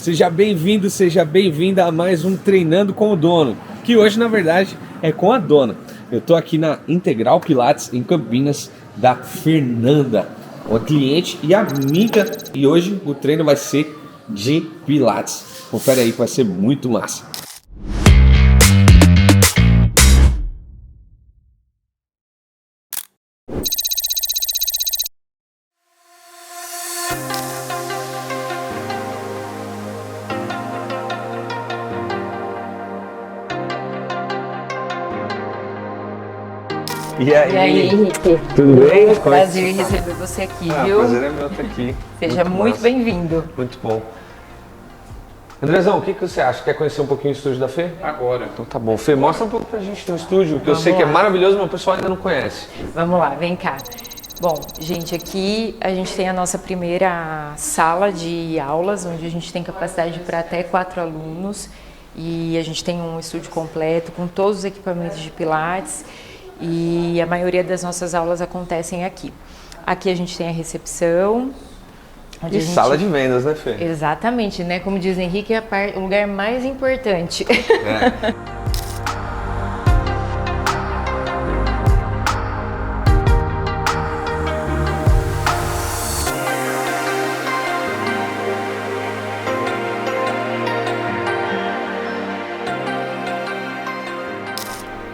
Seja bem-vindo, seja bem-vinda a mais um Treinando com o Dono, que hoje na verdade é com a dona. Eu tô aqui na Integral Pilates em Campinas, da Fernanda, uma cliente e amiga, e hoje o treino vai ser de Pilates. Confere aí que vai ser muito massa. E aí, Henrique? Tudo bem? Prazer em receber você aqui, viu? Prazer é meu estar aqui. Seja muito bem-vindo. Muito bom. Andrezão, o que você acha? Quer conhecer um pouquinho o estúdio da Fê? Agora. Então tá bom. Fê, mostra um pouco pra gente teu estúdio, que eu sei que é maravilhoso, mas o pessoal ainda não conhece. Vamos lá, vem cá. Bom, gente, aqui a gente tem a nossa primeira sala de aulas, onde a gente tem capacidade para até 4 alunos. E a gente tem um estúdio completo com todos os equipamentos de Pilates. E a maioria das nossas aulas acontecem aqui. Aqui a gente tem a recepção. E sala de vendas, né, Fê? Exatamente, né? Como diz o Henrique, é o lugar mais importante. É.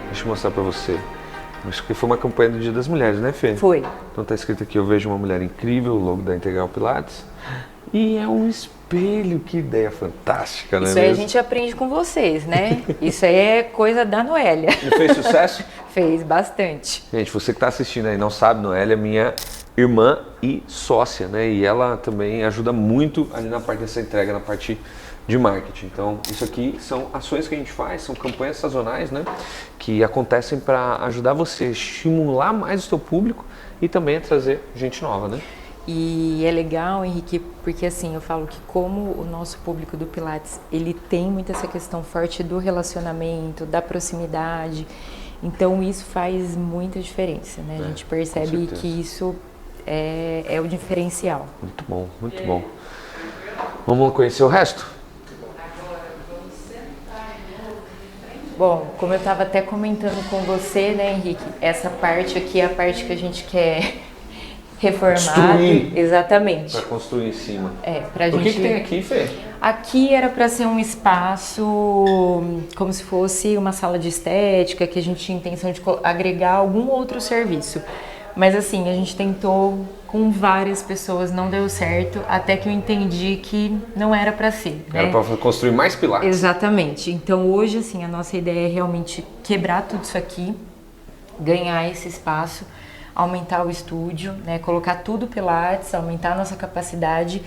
Deixa eu mostrar pra você. Acho que foi uma campanha do Dia das Mulheres, né, Fê? Foi. Então tá escrito aqui, eu vejo uma mulher incrível, o logo da Integral Pilates. E é um espelho, que ideia fantástica, né? Isso aí a gente aprende com vocês, né? Isso aí é coisa da Noélia. E fez sucesso? Fez bastante. Gente, você que tá assistindo aí não sabe, Noélia é minha irmã e sócia, né? E ela também ajuda muito ali na parte dessa entrega, na parte de marketing. Então, isso aqui são ações que a gente faz, são campanhas sazonais, né? Que acontecem para ajudar você a estimular mais o seu público e também a trazer gente nova, né? E é legal, Henrique, porque assim, eu falo que como o nosso público do Pilates, ele tem muito essa questão forte do relacionamento, da proximidade, então isso faz muita diferença, né? A gente percebe que isso é o diferencial. Muito bom, muito bom. Vamos conhecer o resto? Bom, como eu estava até comentando com você, né, Henrique, essa parte aqui é a parte que a gente quer reformar. Construir. Exatamente. Para construir em cima. Pra gente... O que tem aqui, Fê? Aqui era para ser um espaço como se fosse uma sala de estética, que a gente tinha intenção de agregar algum outro serviço. Mas assim, a gente tentou com várias pessoas, não deu certo, até que eu entendi que não era para ser. Né? Era para construir mais Pilates. Exatamente. Então hoje, assim, a nossa ideia é realmente quebrar tudo isso aqui, ganhar esse espaço, aumentar o estúdio, né? Colocar tudo Pilates, aumentar a nossa capacidade,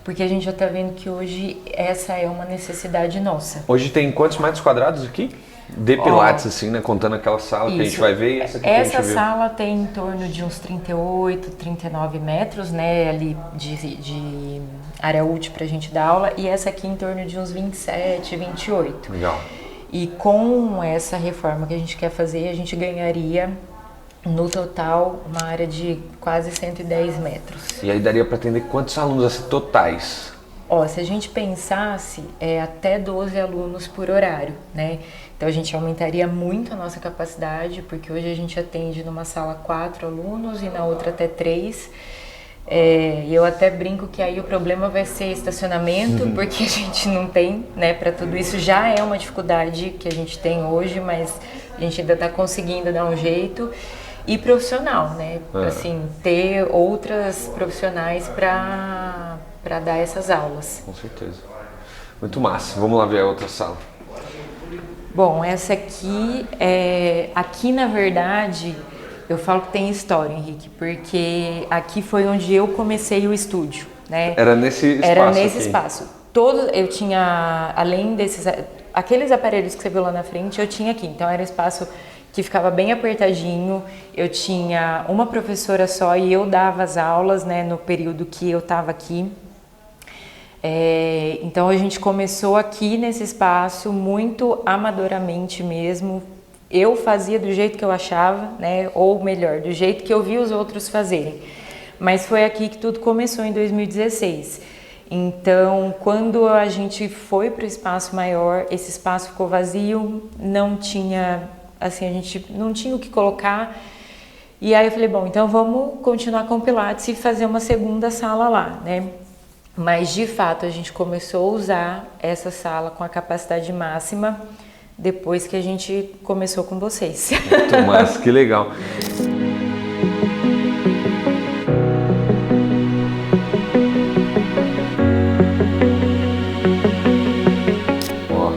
porque a gente já está vendo que hoje essa é uma necessidade nossa. Hoje tem quantos metros quadrados aqui? De Pilates, assim, né? Contando aquela sala que a gente vai ver e essa aqui Essa que a gente sala tem em torno de uns 38, 39 metros, né? Ali de área útil pra gente dar aula. E essa aqui em torno de uns 27, 28. Legal. E com essa reforma que a gente quer fazer, a gente ganharia no total uma área de quase 110 metros. E aí daria para atender quantos alunos assim, totais? Ó, se a gente pensasse, até 12 alunos por horário, né? Então a gente aumentaria muito a nossa capacidade, porque hoje a gente atende numa sala 4 alunos e na outra até 3. E eu até brinco que aí o problema vai ser estacionamento, porque a gente não tem, né, para tudo isso. Já é uma dificuldade que a gente tem hoje, mas a gente ainda está conseguindo dar um jeito. E profissional, né? Assim, ter outras profissionais para dar essas aulas. Com certeza. Muito massa. Vamos lá ver a outra sala. Bom, essa aqui aqui na verdade, eu falo que tem história, Henrique, porque aqui foi onde eu comecei o estúdio, né? Era nesse espaço. Era nesse aqui. espaço. Eu tinha, além desses, aqueles aparelhos que você viu lá na frente, eu tinha aqui. Então era um espaço que ficava bem apertadinho. Eu tinha uma professora só e eu dava as aulas, né, no período que eu estava aqui. Então a gente começou aqui nesse espaço muito amadoramente mesmo. Eu fazia do jeito que eu achava, né? Ou melhor, do jeito que eu vi os outros fazerem. Mas foi aqui que tudo começou em 2016. Então, quando a gente foi para o espaço maior, esse espaço ficou vazio, não tinha, assim, a gente não tinha o que colocar. E aí eu falei, bom, então vamos continuar com o Pilates e fazer uma segunda sala lá, né? Mas de fato a gente começou a usar essa sala com a capacidade máxima depois que a gente começou com vocês. Muito massa, que legal. Ó,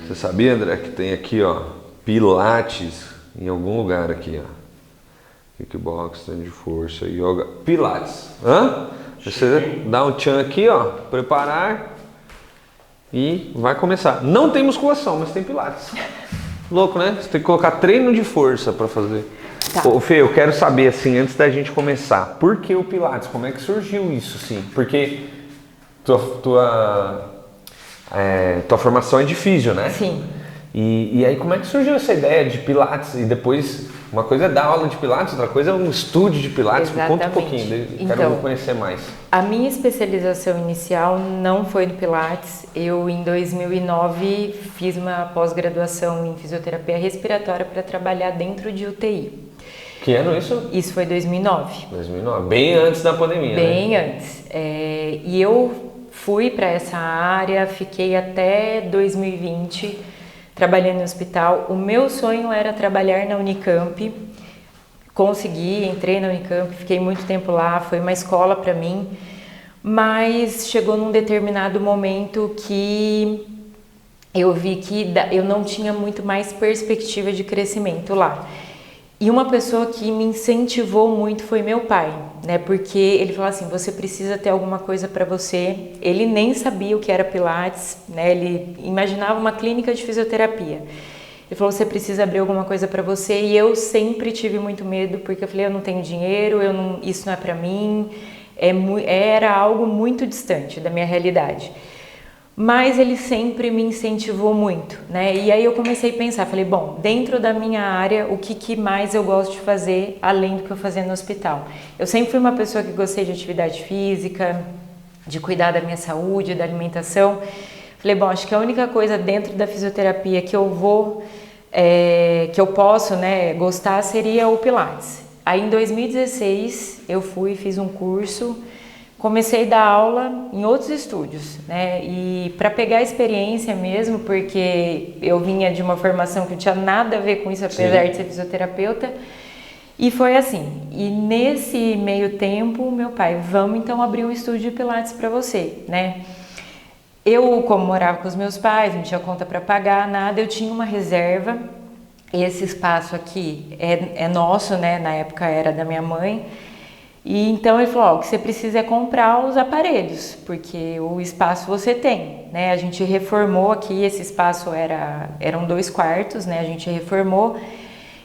você sabia, André, que tem aqui, ó, Pilates em algum lugar aqui, ó. Kickbox, treino de força, yoga, Pilates. Hã? Você dá um tchan aqui, ó, preparar e vai começar. Não tem musculação, mas tem Pilates. Louco, né? Você tem que colocar treino de força para fazer. Tá. Ô, Fê, eu quero saber, assim, antes da gente começar, por que o Pilates? Como é que surgiu isso, assim? Porque tua formação é de físio, né? Sim. E aí, como é que surgiu essa ideia de Pilates? E depois, uma coisa é dar aula de Pilates, outra coisa é um estúdio de Pilates. Me conta um pouquinho, quero conhecer mais. A minha especialização inicial não foi no Pilates. Eu, em 2009, fiz uma pós-graduação em fisioterapia respiratória para trabalhar dentro de UTI. Que ano isso? Isso foi 2009. 2009, bem antes da pandemia, bem né? antes. E eu fui para essa área, fiquei até 2020 trabalhando no hospital. O meu sonho era trabalhar na Unicamp. Consegui, entrei na Unicamp, fiquei muito tempo lá, foi uma escola para mim. Mas chegou num determinado momento que eu vi que eu não tinha muito mais perspectiva de crescimento lá. E uma pessoa que me incentivou muito foi meu pai, né? Porque ele falou assim, você precisa ter alguma coisa para você. Ele nem sabia o que era Pilates, né? Ele imaginava uma clínica de fisioterapia. Ele falou, você precisa abrir alguma coisa para você. E eu sempre tive muito medo, porque eu falei, eu não tenho dinheiro, isso não é para mim. Era algo muito distante da minha realidade. Mas ele sempre me incentivou muito, né? E aí eu comecei a pensar, falei, bom, dentro da minha área, o que mais eu gosto de fazer, além do que eu fazia no hospital? Eu sempre fui uma pessoa que gostei de atividade física, de cuidar da minha saúde, da alimentação. Falei, bom, acho que a única coisa dentro da fisioterapia que eu posso, né, gostar seria o Pilates. Aí em 2016 eu fiz um curso. Comecei a dar aula em outros estúdios, né? E para pegar a experiência mesmo, porque eu vinha de uma formação que não tinha nada a ver com isso, apesar de ser fisioterapeuta. E foi assim. E nesse meio tempo, meu pai, vamos então abrir um estúdio de Pilates para você, né? Eu, como morava com os meus pais, não tinha conta para pagar, nada, eu tinha uma reserva. Esse espaço aqui é nosso, né? Na época era da minha mãe. E então ele falou, o que você precisa é comprar os aparelhos, porque o espaço você tem, né? A gente reformou aqui, esse espaço eram 2 quartos, né? A gente reformou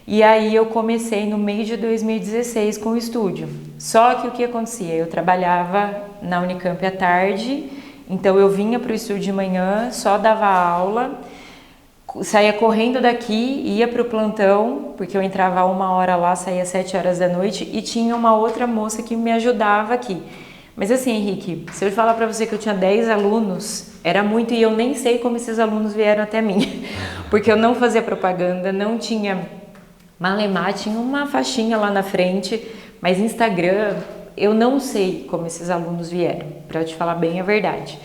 e aí eu comecei no mês de 2016 com o estúdio. Só que o que acontecia? Eu trabalhava na Unicamp à tarde, então eu vinha para o estúdio de manhã, só dava aula, saía correndo daqui, ia para o plantão, porque eu entrava 1 hora lá, saía 7 horas da noite e tinha uma outra moça que me ajudava aqui. Mas assim, Henrique, se eu falar para você que eu tinha 10 alunos, era muito e eu nem sei como esses alunos vieram até mim, porque eu não fazia propaganda, não tinha malemar, tinha uma faixinha lá na frente, mas Instagram, eu não sei como esses alunos vieram, para te falar bem a verdade.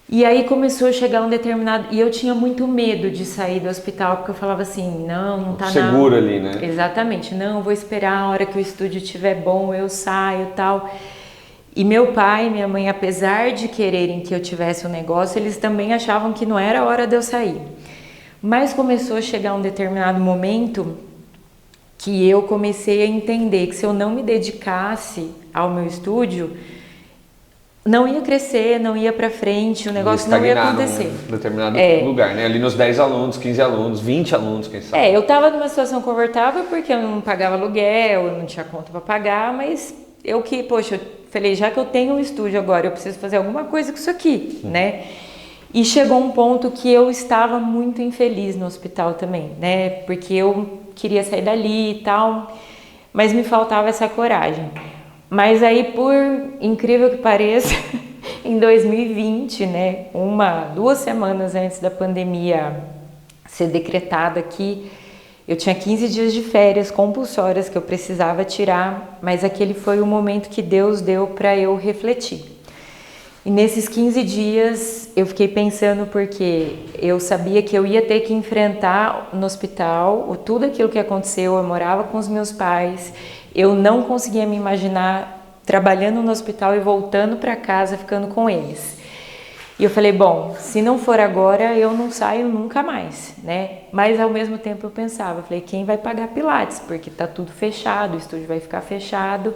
E aí começou a chegar um determinado... E eu tinha muito medo de sair do hospital, porque eu falava assim, não tá nada... Seguro ali, né? Exatamente, não, vou esperar a hora que o estúdio estiver bom, eu saio e tal. E meu pai e minha mãe, apesar de quererem que eu tivesse um negócio, eles também achavam que não era a hora de eu sair. Mas começou a chegar um determinado momento que eu comecei a entender que se eu não me dedicasse ao meu estúdio... não ia crescer, não ia pra frente, o negócio não ia acontecer. Num determinado lugar, né? Ali nos 10 alunos, 15 alunos, 20 alunos, quem sabe. Eu tava numa situação confortável porque eu não pagava aluguel, eu não tinha conta pra pagar, mas eu falei, já que eu tenho um estúdio agora, eu preciso fazer alguma coisa com isso aqui, né? E chegou um ponto que eu estava muito infeliz no hospital também, né? Porque eu queria sair dali e tal, mas me faltava essa coragem. Mas aí, por incrível que pareça, em 2020, né, 2 semanas antes da pandemia ser decretada aqui, eu tinha 15 dias de férias compulsórias que eu precisava tirar, mas aquele foi o momento que Deus deu para eu refletir. E nesses 15 dias eu fiquei pensando, porque eu sabia que eu ia ter que enfrentar no hospital tudo aquilo que aconteceu. Eu morava com os meus pais, eu não conseguia me imaginar trabalhando no hospital e voltando para casa, ficando com eles. E eu falei, bom, se não for agora, eu não saio nunca mais, né? Mas ao mesmo tempo eu pensava, falei, quem vai pagar Pilates? Porque tá tudo fechado, o estúdio vai ficar fechado.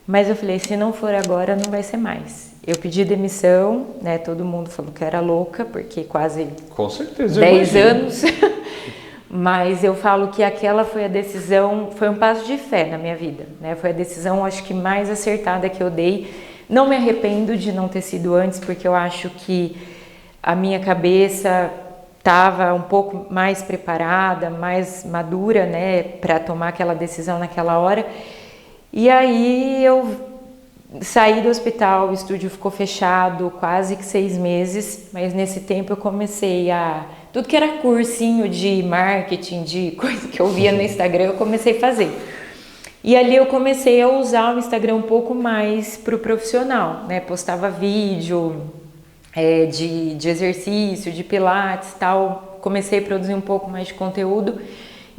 Mas eu falei, se não for agora, não vai ser mais. Eu pedi demissão, né? Todo mundo falou que eu era louca, porque quase Com certeza, 10 anos. Mas eu falo que aquela foi a decisão, foi um passo de fé na minha vida, né? Foi a decisão, acho que mais acertada que eu dei. Não me arrependo de não ter sido antes, porque eu acho que a minha cabeça estava um pouco mais preparada, mais madura, né? Para tomar aquela decisão naquela hora. E aí eu saí do hospital, o estúdio ficou fechado quase que 6 meses, mas nesse tempo eu comecei tudo que era cursinho de marketing, de coisa que eu via no Instagram, eu comecei a fazer. E ali eu comecei a usar o Instagram um pouco mais para o profissional, né? Postava vídeo de exercício, de pilates e tal, comecei a produzir um pouco mais de conteúdo.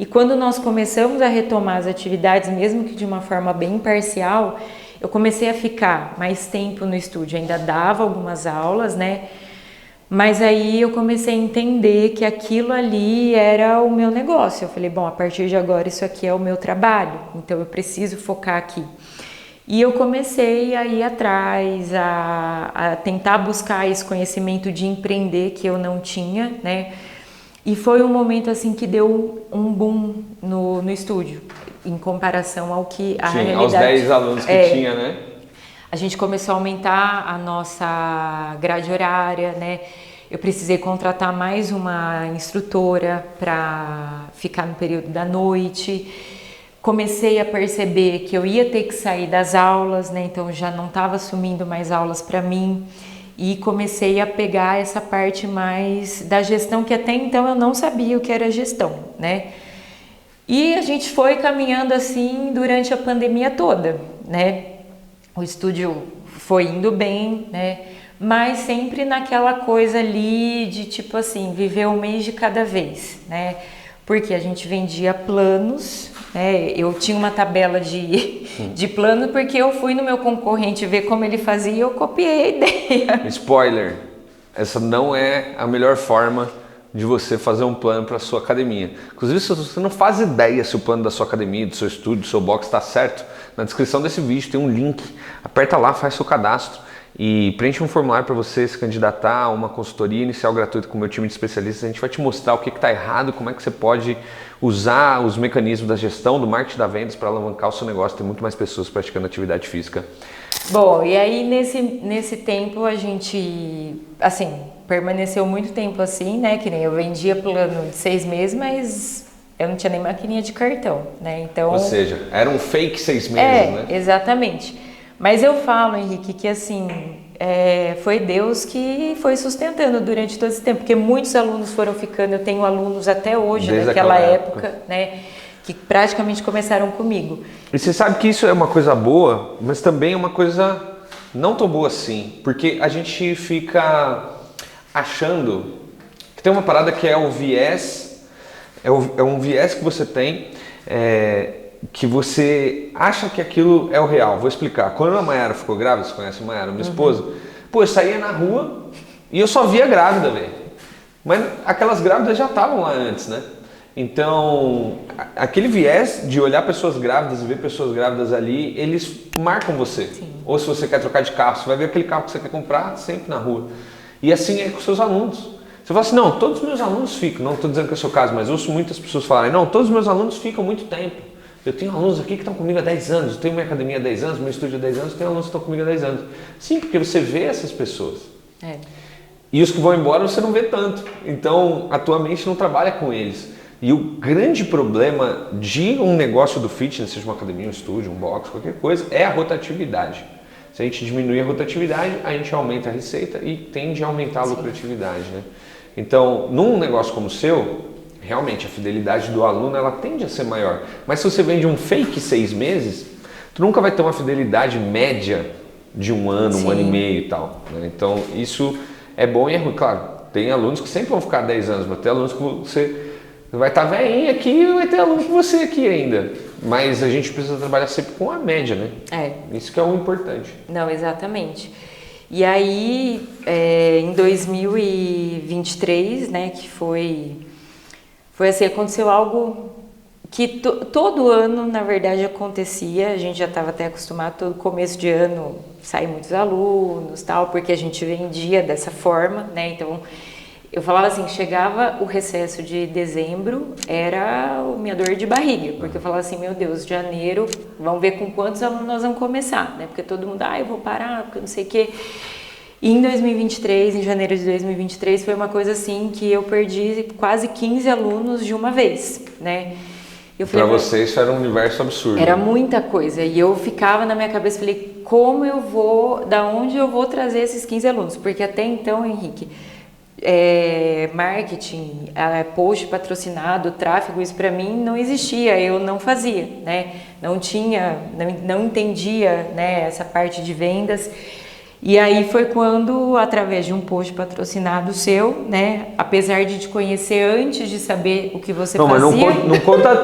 E quando nós começamos a retomar as atividades, mesmo que de uma forma bem parcial, eu comecei a ficar mais tempo no estúdio. Ainda dava algumas aulas, né? Mas aí eu comecei a entender que aquilo ali era o meu negócio. Eu falei, bom, a partir de agora isso aqui é o meu trabalho, então eu preciso focar aqui. E eu comecei a ir atrás, a tentar buscar esse conhecimento de empreender que eu não tinha, né? E foi um momento assim que deu um boom no estúdio, em comparação ao que a realidade... aos 10 alunos que tinha, né? A gente começou a aumentar a nossa grade horária, né? Eu precisei contratar mais uma instrutora para ficar no período da noite. Comecei a perceber que eu ia ter que sair das aulas, né? Então já não estava assumindo mais aulas para mim. E comecei a pegar essa parte mais da gestão, que até então eu não sabia o que era gestão, né? E a gente foi caminhando assim durante a pandemia toda, né? O estúdio foi indo bem, né? Mas sempre naquela coisa ali de tipo assim, viver um mês de cada vez, né? Porque a gente vendia planos, né? Eu tinha uma tabela de plano, porque eu fui no meu concorrente ver como ele fazia e eu copiei a ideia. Spoiler, essa não é a melhor forma de você fazer um plano para a sua academia. Inclusive, se você não faz ideia se o plano da sua academia, do seu estúdio, do seu box está certo, na descrição desse vídeo tem um link. Aperta lá, faz seu cadastro e preenche um formulário para você se candidatar a uma consultoria inicial gratuita com o meu time de especialistas. A gente vai te mostrar o que está errado, como é que você pode usar os mecanismos da gestão, do marketing da vendas para alavancar o seu negócio, ter muito mais pessoas praticando atividade física. Bom, e aí nesse tempo a gente, assim, permaneceu muito tempo assim, né? Que nem eu vendia plano de 6 meses, mas eu não tinha nem maquininha de cartão, né? Então, ou seja, era um fake 6 meses, né? Exatamente. Mas eu falo, Henrique, que assim, foi Deus que foi sustentando durante todo esse tempo, porque muitos alunos foram ficando, eu tenho alunos até hoje, desde daquela época, né? Que praticamente começaram comigo. E você sabe que isso é uma coisa boa, mas também é uma coisa não tão boa assim, porque a gente fica achando que tem uma parada que é o viés, é um viés que você tem, que você acha que aquilo é o real. Vou explicar. Quando a Mayara ficou grávida, você conhece a Mayara, minha esposa? Pô, eu saía na rua e eu só via grávida, velho. Mas aquelas grávidas já estavam lá antes, né? Então, aquele viés de olhar pessoas grávidas e ver pessoas grávidas ali, eles marcam você. Sim. Ou se você quer trocar de carro, você vai ver aquele carro que você quer comprar sempre na rua. E assim é com os seus alunos. Você fala assim, não, todos os meus alunos ficam. Não estou dizendo que é o seu caso, mas ouço muitas pessoas falarem, não, todos os meus alunos ficam muito tempo. Eu tenho alunos aqui que estão comigo há 10 anos, eu tenho minha academia há 10 anos, meu estúdio há 10 anos, eu tenho alunos que estão comigo há 10 anos. Sim, porque você vê essas pessoas. E os que vão embora você não vê tanto. Então, a tua mente não trabalha com eles. E o grande problema de um negócio do fitness, seja uma academia, um estúdio, um box, qualquer coisa, é a rotatividade. Se a gente diminuir a rotatividade, a gente aumenta a receita e tende a aumentar a lucratividade, né? Então, num negócio como o seu, realmente a fidelidade do aluno ela tende a ser maior. Mas se você vende um fake 6 meses, tu nunca vai ter uma fidelidade média de um ano e meio e tal, né? Então, isso é bom e é ruim. Claro, tem alunos que sempre vão ficar 10 anos, mas tem alunos que você vai estar velhinho aqui e vai ter aluno com você aqui ainda. Mas a gente precisa trabalhar sempre com a média, né? Isso que é o importante. Não, exatamente. E aí, em 2023, né, que foi assim, aconteceu algo que todo ano, na verdade, acontecia. A gente já estava até acostumado, todo começo de ano saem muitos alunos, tal, porque a gente vendia dessa forma, né? Então, eu falava assim, chegava o recesso de dezembro, era a minha dor de barriga, porque eu falava assim, meu Deus, janeiro, vamos ver com quantos alunos nós vamos começar, né? Porque todo mundo, eu vou parar, porque não sei o quê. E em 2023, em janeiro de 2023, foi uma coisa assim que eu perdi quase 15 alunos de uma vez, né? Para você isso era um universo absurdo. Era muita coisa, e eu ficava na minha cabeça, falei, da onde eu vou trazer esses 15 alunos? Porque até então, Henrique, marketing, post patrocinado, tráfego, isso para mim não existia, eu não fazia, né? Não entendia, né, essa parte de vendas. E aí foi quando, através de um post patrocinado seu, né, apesar de te conhecer antes de saber o que você fazia... Mas não conta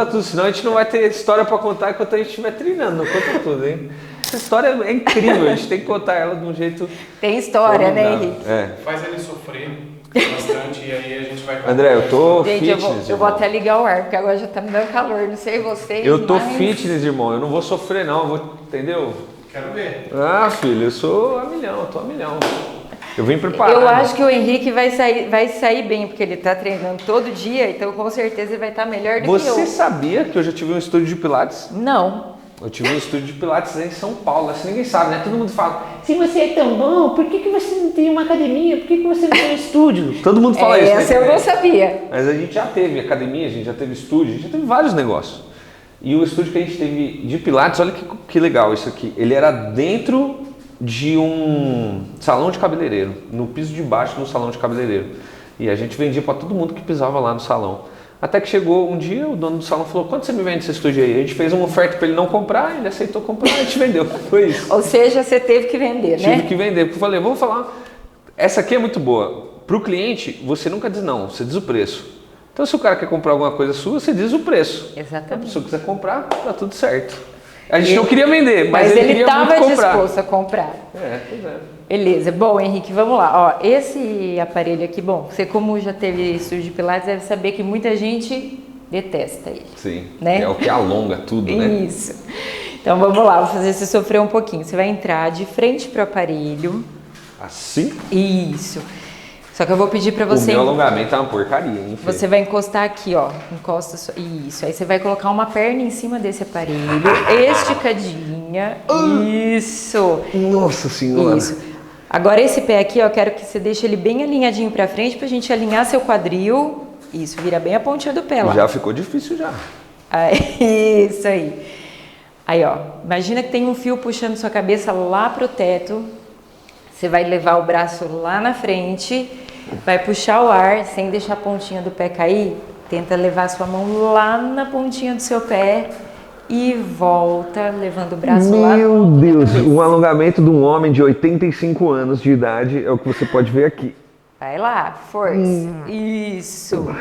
tudo, senão a gente não vai ter história para contar enquanto a gente estiver treinando, não conta tudo, hein? Essa história é incrível, a gente tem que contar ela de um jeito... Tem história, né, Henrique? Faz ele sofrer bastante e aí a gente vai... André, eu tô gente, fitness, eu vou até ligar o ar, porque agora já tá me dando calor, não sei vocês, eu tô fitness, irmão, eu não vou sofrer não, eu vou, entendeu? Quero ver. Filho, eu sou a milhão, eu tô a milhão. Eu vim preparado. Eu acho que o Henrique vai sair bem, porque ele tá treinando todo dia, então com certeza ele vai estar melhor do que eu. Você sabia que eu já tive um estúdio de pilates? Não. Eu tive um estúdio de pilates em São Paulo, assim ninguém sabe, né? Todo mundo fala, se você é tão bom, por que você não tem uma academia? Por que você não tem um estúdio? Todo mundo fala isso, né? Essa eu não sabia. Mas a gente já teve academia, a gente já teve estúdio, a gente já teve vários negócios. E o estúdio que a gente teve de pilates, olha que legal isso aqui, ele era dentro de um salão de cabeleireiro, no piso de baixo do salão de cabeleireiro. E a gente vendia para todo mundo que pisava lá no salão. Até que chegou um dia, o dono do salão falou, quanto você me vende esse estúdio aí? A gente fez uma oferta para ele não comprar, ele aceitou comprar, a gente vendeu. Foi isso. Ou seja, você teve que vender, né? Tive que vender, porque eu falei, vamos falar, essa aqui é muito boa. Para o cliente, você nunca diz não, você diz o preço. Então, se o cara quer comprar alguma coisa sua, você diz o preço. Exatamente. Se a pessoa quiser comprar, tá tudo certo. A gente não queria vender, mas ele queria muito estava comprar. disposto a comprar. Pois é. Beleza. Bom, Henrique, vamos lá. Ó, esse aparelho aqui, bom, você como já teve estúdio de pilates, deve saber que muita gente detesta ele. Sim, né? É o que alonga tudo, né? Isso. Então, vamos lá, vou fazer você sofrer um pouquinho. Você vai entrar de frente pro aparelho. Assim? Isso. Só que eu vou pedir pra você... O meu alongamento é uma porcaria, hein? Fê? Você vai encostar aqui, ó. Encosta só. Isso. Aí você vai colocar uma perna em cima desse aparelho, esticadinha. Isso. Nossa senhora. Isso. Agora esse pé aqui, ó, eu quero que você deixe ele bem alinhadinho pra frente pra gente alinhar seu quadril. Isso, vira bem a pontinha do pé lá. Já ficou difícil já. Aí, isso aí. Aí, ó. Imagina que tem um fio puxando sua cabeça lá pro teto. Você vai levar o braço lá na frente, vai puxar o ar sem deixar a pontinha do pé cair. Tenta levar sua mão lá na pontinha do seu pé e volta, levando o braço lá. Meu Deus, um alongamento de um homem de 85 anos de idade é o que você pode ver aqui. Vai lá, força. Isso.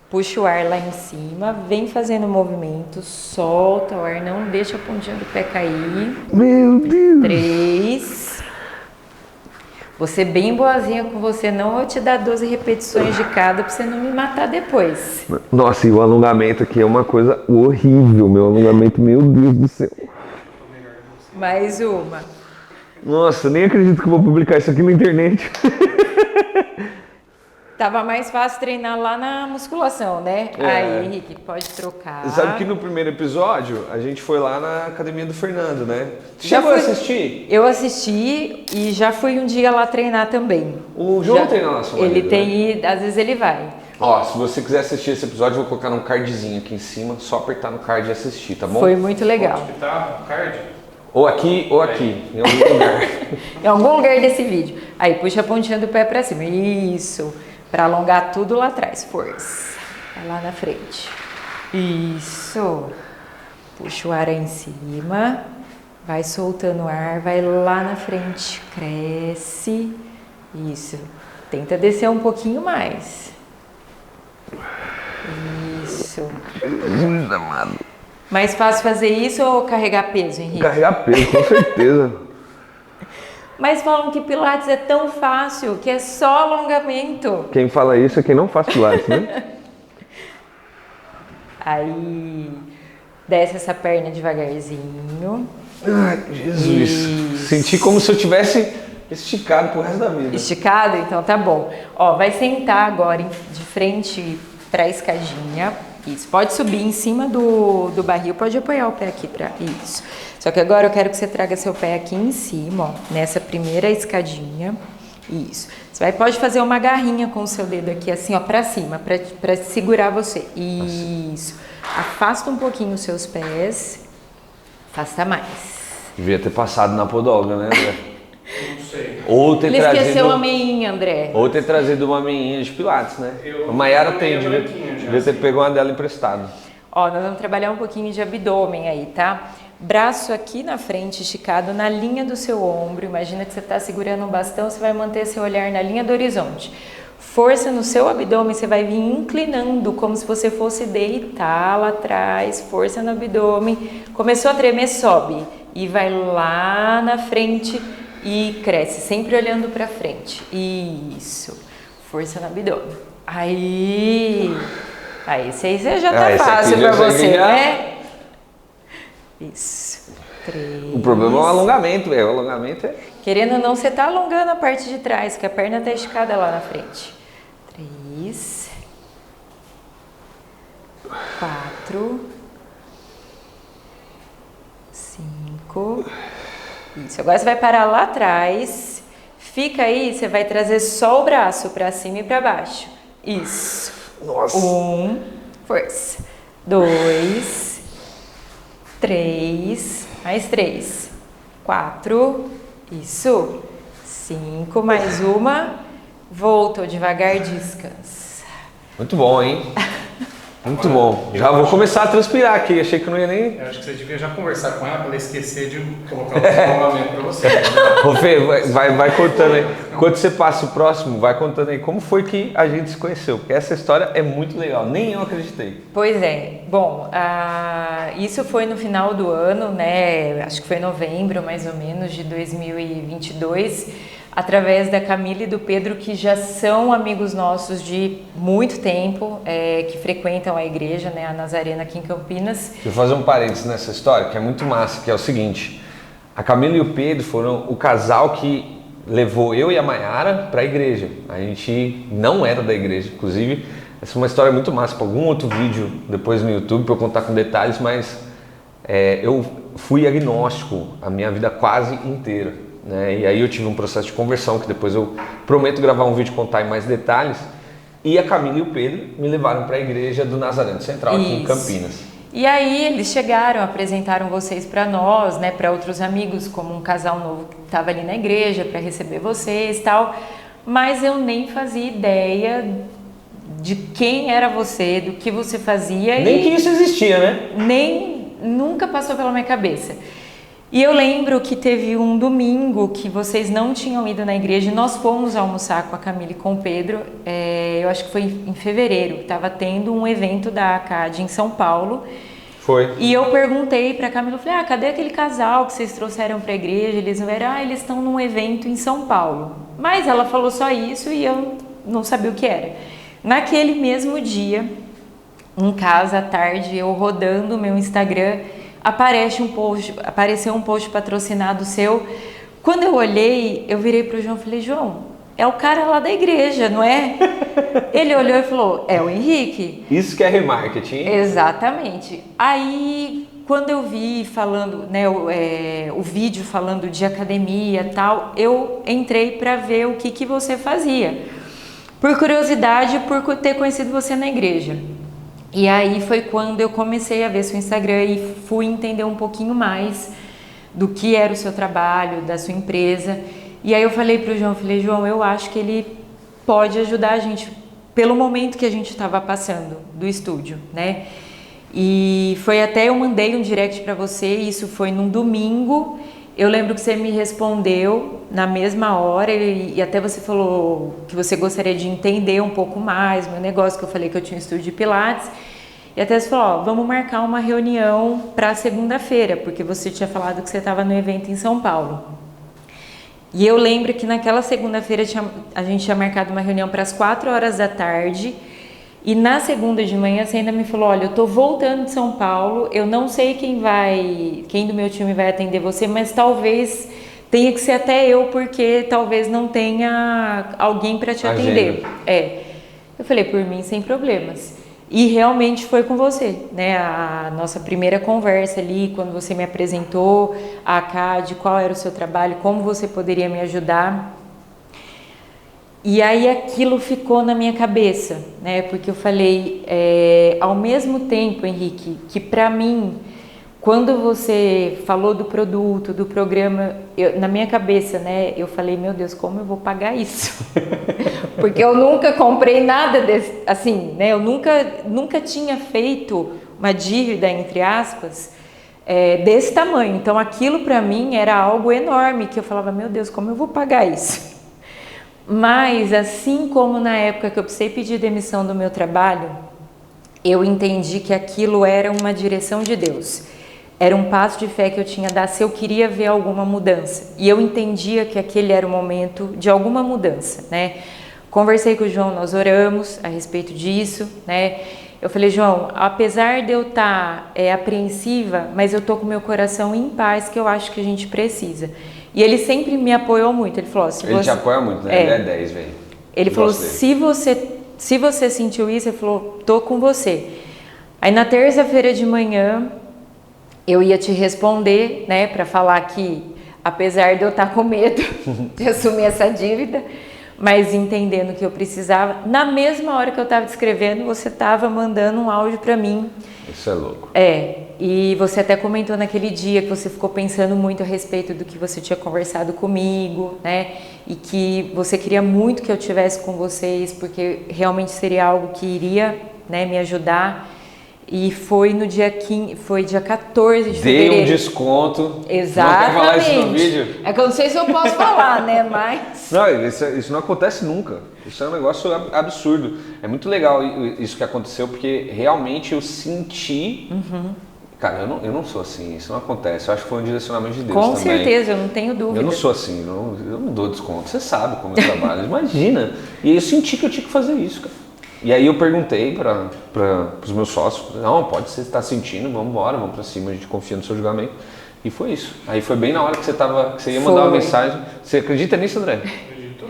Puxa o ar lá em cima, vem fazendo o movimento, solta o ar, não deixa a pontinha do pé cair. Meu Deus. 3. Você bem boazinha com você, não vou te dar 12 repetições de cada pra você não me matar depois. Nossa, e o alongamento aqui é uma coisa horrível, meu alongamento, meu Deus do céu. Mais uma. Nossa, nem acredito que eu vou publicar isso aqui na internet. Tava mais fácil treinar lá na musculação, né? Aí, Henrique, pode trocar. Você sabe que no primeiro episódio, a gente foi lá na academia do Fernando, né? Você chegou a assistir? Eu assisti e já fui um dia lá treinar também. O João treina lá, sua Ele marido, tem né? ido, às vezes ele vai. Ó, se você quiser assistir esse episódio, eu vou colocar um cardzinho aqui em cima, só apertar no card e assistir, tá bom? Foi muito legal. Onde que tá o card? Ou aqui, em algum lugar. Em algum lugar desse vídeo. Aí puxa a pontinha do pé pra cima. Isso. Pra alongar tudo lá atrás. Força. Vai lá na frente. Isso. Puxa o ar aí em cima. Vai soltando o ar. Vai lá na frente. Cresce. Isso. Tenta descer um pouquinho mais. Isso. Jesus amado. Mais fácil fazer isso ou carregar peso, Henrique? Carregar peso, com certeza. Mas falam que Pilates é tão fácil, que é só alongamento. Quem fala isso é quem não faz Pilates, né? Aí, desce essa perna devagarzinho. Ai, Jesus. Isso. Senti como se eu tivesse esticado pro resto da vida. Esticado? Então tá bom. Ó, vai sentar agora de frente pra escadinha. Isso, pode subir em cima do barril, pode apoiar o pé aqui pra isso. Só que agora eu quero que você traga seu pé aqui em cima, ó, nessa primeira escadinha. Isso. Você pode fazer uma garrinha com o seu dedo aqui assim, ó, pra cima, pra segurar você. Isso. Afasta um pouquinho os seus pés. Afasta mais. Devia ter passado na podóloga, né, André? Não sei. Ou ter Ele trazido... esqueceu a meinha, André. Ou ter trazido uma meinha de Pilates, né? Eu- A Mayara eu tem, tenho devia branquinha já, ter assim. pegado uma dela emprestada. Ó, nós vamos trabalhar um pouquinho de abdômen aí, tá? Braço aqui na frente, esticado na linha do seu ombro. Imagina que você está segurando um bastão, você vai manter seu olhar na linha do horizonte. Força no seu abdômen, você vai vir inclinando, como se você fosse deitar lá atrás. Força no abdômen. Começou a tremer, sobe. E vai lá na frente e cresce, sempre olhando para frente. Isso. Força no abdômen. Aí... Aí, esse aí já tá esse fácil aqui pra já você, já- né? Isso. 3. O problema é o alongamento, velho. O alongamento é... Querendo ou não, você tá alongando a parte de trás, que a perna tá esticada lá na frente. 3. 4. 5. Isso. Agora você vai parar lá atrás. Fica aí, você vai trazer só o braço pra cima e pra baixo. Isso. Nossa. força. 2, 3, mais 3, 4, isso. 5, mais uma. Voltou devagar, descansa. Muito bom, hein? Muito bom. Já vou começar a transpirar aqui. Achei que eu não ia nem... Eu acho que você devia já conversar com ela pra ela esquecer de colocar o alongamento pra você. Ô Fê, vai cortando aí. Enquanto você passa o próximo, vai contando aí como foi que a gente se conheceu. Porque essa história é muito legal. Nem eu acreditei. Pois é. Bom, isso foi no final do ano, né? Acho que foi em novembro, mais ou menos, de 2022. Através da Camila e do Pedro, que já são amigos nossos de muito tempo, que frequentam a igreja, né, a Nazarena aqui em Campinas. Deixa eu fazer um parênteses nessa história, que é muito massa, que é o seguinte. A Camila e o Pedro foram o casal que levou eu e a Mayara para a igreja. A gente não era da igreja, inclusive. Essa é uma história muito massa, para algum outro vídeo depois no YouTube, para eu contar com detalhes, mas eu fui agnóstico a minha vida quase inteira. Né? E aí eu tive um processo de conversão, que depois eu prometo gravar um vídeo e contar em mais detalhes. E a Camila e o Pedro me levaram para a igreja do Nazareno Central, aqui em Campinas. E aí eles chegaram, apresentaram vocês para nós, né, para outros amigos, como um casal novo que estava ali na igreja para receber vocês e tal. Mas eu nem fazia ideia de quem era você, do que você fazia. Nem que isso existia, né? Nunca passou pela minha cabeça. E eu lembro que teve um domingo que vocês não tinham ido na igreja e nós fomos almoçar com a Camila e com o Pedro, eu acho que foi em fevereiro, estava tendo um evento da ACAD em São Paulo. Foi. E eu perguntei pra Camila, eu falei, cadê aquele casal que vocês trouxeram pra igreja? Eles não eram, eles estão num evento em São Paulo. Mas ela falou só isso e eu não sabia o que era. Naquele mesmo dia, em casa à tarde, eu rodando o meu Instagram, apareceu um post patrocinado seu. Quando eu olhei, eu virei pro João e falei, João, é o cara lá da igreja, não é? Ele olhou e falou, é o Henrique. Isso que é remarketing. Exatamente. Aí, quando eu vi falando, né, o vídeo falando de academia e tal, eu entrei para ver o que você fazia. Por curiosidade, por ter conhecido você na igreja. E aí foi quando eu comecei a ver seu Instagram e fui entender um pouquinho mais do que era o seu trabalho, da sua empresa. E aí eu falei para o João, João, eu acho que ele pode ajudar a gente pelo momento que a gente estava passando do estúdio, né? E foi até, eu mandei um direct para você, isso foi num domingo, eu lembro que você me respondeu na mesma hora e até você falou que você gostaria de entender um pouco mais meu negócio, que eu falei que eu tinha um estúdio de Pilates. E até você falou, ó, vamos marcar uma reunião para segunda-feira, porque você tinha falado que você estava no evento em São Paulo. E eu lembro que naquela segunda-feira a gente tinha marcado uma reunião para as 4 horas da tarde. E na segunda de manhã você ainda me falou, olha, eu tô voltando de São Paulo, eu não sei quem do meu time vai atender você, mas talvez tenha que ser até eu, porque talvez não tenha alguém para te atender. Eu falei, por mim, sem problemas. E realmente foi com você, né? A nossa primeira conversa ali, quando você me apresentou a CAD, qual era o seu trabalho, como você poderia me ajudar. E aí aquilo ficou na minha cabeça, né? Porque eu falei, ao mesmo tempo, Henrique, que para mim, quando você falou do produto, do programa, na minha cabeça, né? Eu falei, meu Deus, como eu vou pagar isso? Porque eu nunca comprei nada desse, assim, né? Eu nunca tinha feito uma dívida, entre aspas, desse tamanho. Então aquilo para mim era algo enorme, que eu falava, meu Deus, como eu vou pagar isso? Mas assim como na época que eu precisei pedir demissão do meu trabalho, eu entendi que aquilo era uma direção de Deus. Era um passo de fé que eu tinha dado se eu queria ver alguma mudança. E eu entendia que aquele era o momento de alguma mudança, né? Conversei com o João, nós oramos a respeito disso, né? Eu falei, João, apesar de eu estar apreensiva, mas eu tô com meu coração em paz, que eu acho que a gente precisa. E ele sempre me apoiou muito. Ele falou, ele te apoia muito, né? Ele é 10, velho. Ele falou, se você sentiu isso, ele falou, tô com você. Aí na terça-feira de manhã, eu ia te responder, né, para falar que, apesar de eu estar com medo de assumir essa dívida, mas entendendo que eu precisava, na mesma hora que eu estava escrevendo, você estava mandando um áudio para mim. Isso é louco. E você até comentou naquele dia que você ficou pensando muito a respeito do que você tinha conversado comigo, né, e que você queria muito que eu estivesse com vocês, porque realmente seria algo que iria, né, me ajudar. E foi no dia 15, foi dia 14 de fevereiro. Dei um desconto. Exatamente. Não quer falar isso no vídeo? É que eu não sei se eu posso falar, né? Mas... Não, isso não acontece nunca. Isso é um negócio absurdo. É muito legal isso que aconteceu, porque realmente eu senti... Cara, eu não sou assim, isso não acontece. Eu acho que foi um direcionamento de Deus Com também. certeza, eu não tenho dúvida. Eu não sou assim, eu não dou desconto. Você sabe como eu trabalho, imagina. E aí eu senti que eu tinha que fazer isso, cara. E aí eu perguntei para os meus sócios, não, pode ser, você está sentindo, vamos embora, vamos para cima, a gente confia no seu julgamento. E foi isso. Aí foi bem na hora que você ia mandar uma mensagem. Você acredita nisso, André? Acredito.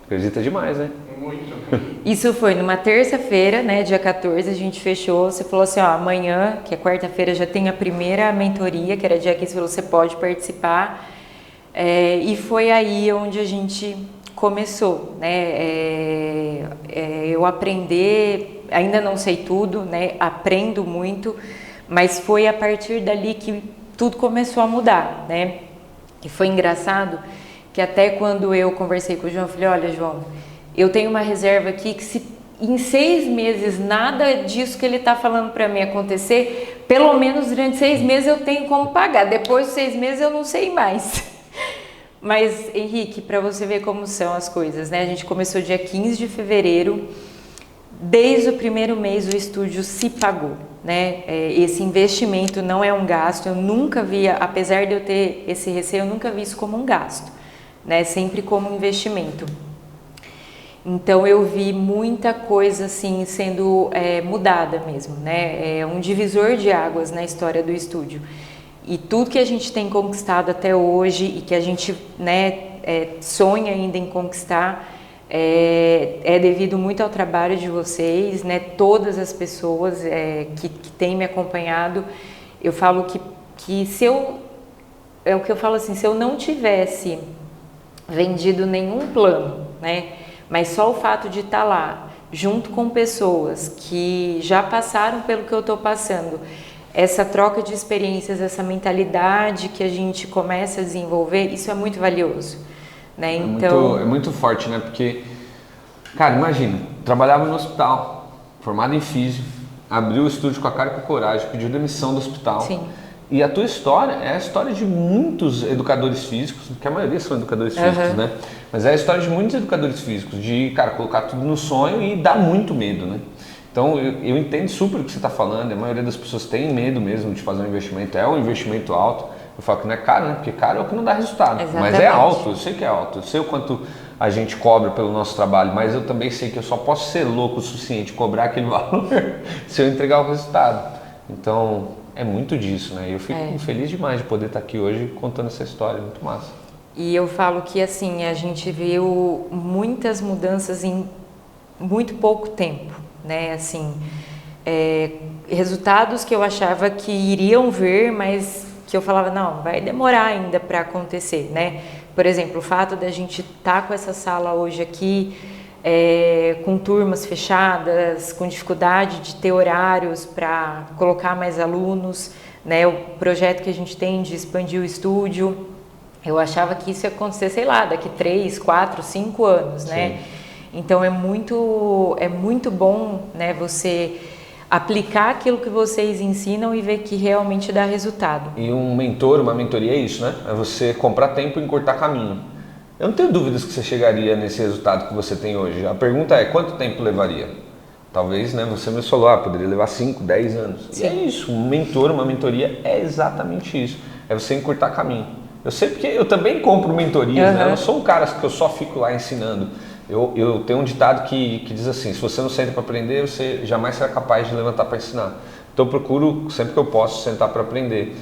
Acredita demais, né? Muito. Isso foi numa terça-feira, né, dia 14, a gente fechou, você falou assim, ó, amanhã, que é quarta-feira, já tem a primeira mentoria, que era dia 15, você falou, você pode participar. E foi aí onde a gente começou, né, eu aprender, ainda não sei tudo, né, aprendo muito, mas foi a partir dali que tudo começou a mudar, né, e foi engraçado que até quando eu conversei com o João, eu falei, olha, João, eu tenho uma reserva aqui que se em 6 meses nada disso que ele está falando para mim acontecer, pelo menos durante 6 meses eu tenho como pagar, depois de 6 meses eu não sei mais. Mas, Henrique, para você ver como são as coisas, né? A gente começou dia 15 de fevereiro, desde o primeiro mês o estúdio se pagou, né? Esse investimento não é um gasto, eu nunca via, apesar de eu ter esse receio, eu nunca vi isso como um gasto, né? Sempre como um investimento. Então eu vi muita coisa assim sendo mudada mesmo, né? É um divisor de águas na história do estúdio. E tudo que a gente tem conquistado até hoje e que a gente, né, sonha ainda em conquistar é devido muito ao trabalho de vocês, né? Todas as pessoas que têm me acompanhado. Eu falo que se eu... É o que eu falo assim, se eu não tivesse vendido nenhum plano, né? Mas só o fato de estar lá, junto com pessoas que já passaram pelo que eu estou passando, essa troca de experiências, essa mentalidade que a gente começa a desenvolver, isso é muito valioso, né? Então... É muito forte, né? Porque, cara, imagina, trabalhava no hospital, formado em físio, abriu o estúdio com a cara e com a coragem, pediu demissão do hospital. Sim. E a tua história é a história de muitos educadores físicos, que a maioria são educadores físicos, né? Mas é a história de muitos educadores físicos, de, cara, colocar tudo no sonho e dá muito medo, né? Então, eu entendo super o que você está falando, a maioria das pessoas tem medo mesmo de fazer um investimento, é um investimento alto. Eu falo que não é caro, né? Porque caro é o que não dá resultado. Exatamente. Mas é alto, eu sei que é alto, eu sei o quanto a gente cobra pelo nosso trabalho, mas eu também sei que eu só posso ser louco o suficiente de cobrar aquele valor se eu entregar o resultado. Então, é muito disso, né? Eu fico feliz demais de poder estar aqui hoje contando essa história, muito massa. E eu falo que, assim, a gente viu muitas mudanças em muito pouco tempo, né? Assim, resultados que eu achava que iriam vir, mas que eu falava, não, vai demorar ainda para acontecer, né? Por exemplo, o fato da gente estar com essa sala hoje aqui, com turmas fechadas, com dificuldade de ter horários para colocar mais alunos, né? O projeto que a gente tem de expandir o estúdio, eu achava que isso ia acontecer, sei lá, daqui 3, 4, 5 anos, né? Então é muito bom, né, você aplicar aquilo que vocês ensinam e ver que realmente dá resultado. E um mentor, uma mentoria é isso, né? É você comprar tempo e encurtar caminho. Eu não tenho dúvidas que você chegaria nesse resultado que você tem hoje. A pergunta é, quanto tempo levaria? Talvez, né, você me falou, poderia levar 5, 10 anos. Sim. E é isso, um mentor, uma mentoria é exatamente isso. É você encurtar caminho. Eu sei porque eu também compro mentorias, né? Eu não sou um cara que eu só fico lá ensinando. Eu tenho um ditado que diz assim, se você não senta para aprender, você jamais será capaz de levantar para ensinar. Então eu procuro, sempre que eu posso, sentar para aprender.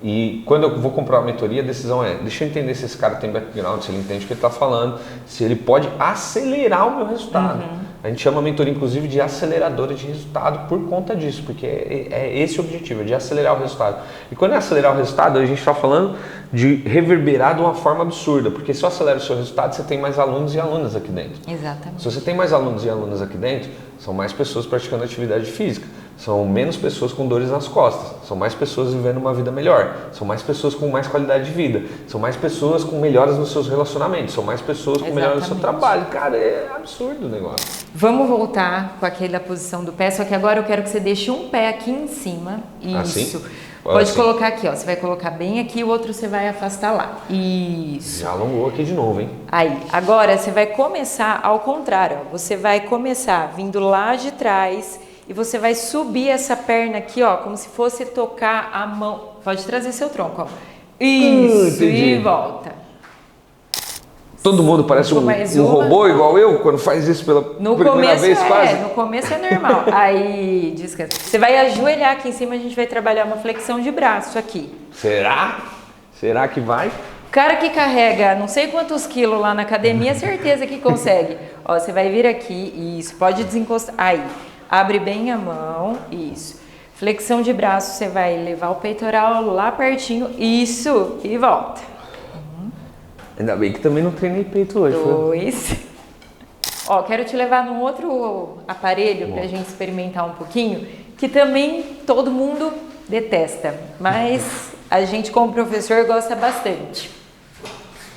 E quando eu vou comprar uma mentoria, a decisão é, deixa eu entender se esse cara tem background, se ele entende o que ele está falando, se ele pode acelerar o meu resultado. A gente chama a mentoria, inclusive, de aceleradora de resultado por conta disso, porque é esse o objetivo, é de acelerar o resultado. E quando é acelerar o resultado, a gente está falando de reverberar de uma forma absurda, porque se eu acelero o seu resultado, você tem mais alunos e alunas aqui dentro. Exatamente. Se você tem mais alunos e alunas aqui dentro, são mais pessoas praticando atividade física, são menos pessoas com dores nas costas, são mais pessoas vivendo uma vida melhor, são mais pessoas com mais qualidade de vida, são mais pessoas com melhoras nos seus relacionamentos, são mais pessoas com melhoras no seu trabalho. Cara, é absurdo o negócio. Vamos voltar com aquela posição do pé, só que agora eu quero que você deixe um pé aqui em cima. Isso. Assim? Pode assim. colocar aqui, ó. Você vai colocar bem aqui e o outro você vai afastar lá. Isso. Já alongou aqui de novo, hein? Aí, agora você vai começar ao contrário, ó. Você vai começar vindo lá de trás e você vai subir essa perna aqui, ó, como se fosse tocar a mão. Pode trazer seu tronco, ó. Isso, e volta. Todo mundo parece um robô igual eu, quando faz isso pela primeira vez quase? No começo é normal. Aí, descansa. Você vai ajoelhar aqui em cima, a gente vai trabalhar uma flexão de braço aqui. Será? Será que vai? O cara que carrega não sei quantos quilos lá na academia, certeza que consegue. Ó, você vai vir aqui, isso, pode desencostar. Aí, abre bem a mão, isso. Flexão de braço, você vai levar o peitoral lá pertinho, isso, e volta. Ainda bem que também não treinei peito hoje. 2. Ó, quero te levar num outro aparelho pra gente experimentar um pouquinho, que também todo mundo detesta, mas a gente como professor gosta bastante.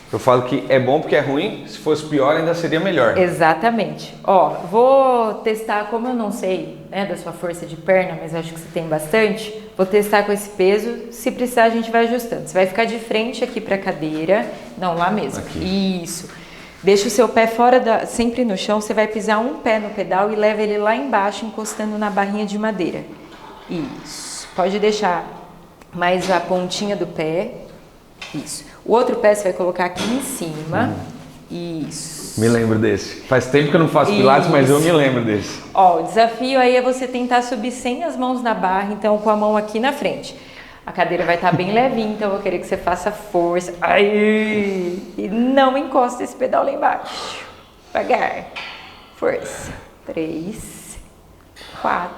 Eu falo que é bom porque é ruim, se fosse pior ainda seria melhor. Exatamente. Ó, vou testar, como eu não sei, né, da sua força de perna, mas acho que você tem bastante, vou testar com esse peso, se precisar a gente vai ajustando. Você vai ficar de frente aqui pra cadeira, não, lá mesmo. Aqui. Isso. Deixa o seu pé fora, sempre no chão, você vai pisar um pé no pedal e leva ele lá embaixo, encostando na barrinha de madeira. Isso. Pode deixar mais a pontinha do pé. Isso. O outro pé você vai colocar aqui em cima. Isso. Me lembro desse. Faz tempo que eu não faço pilates, mas eu me lembro desse. Ó, o desafio aí é você tentar subir sem as mãos na barra, então com a mão aqui na frente. A cadeira vai estar bem levinha, então eu vou querer que você faça força. Aí! E não encosta esse pedal lá embaixo. Devagar. Força. 3, 4,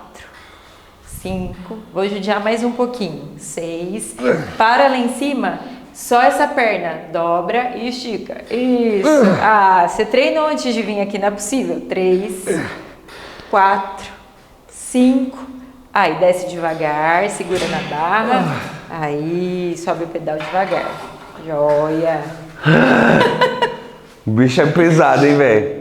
5. Vou judiar mais um pouquinho. 6. Para lá em cima. Só essa perna, dobra e estica. Isso. Ah, você treinou antes de vir aqui, não é possível. 3, 4, 5, Aí, desce devagar, segura na barra. Aí, sobe o pedal devagar. Joia! O bicho é pesado, hein, velho?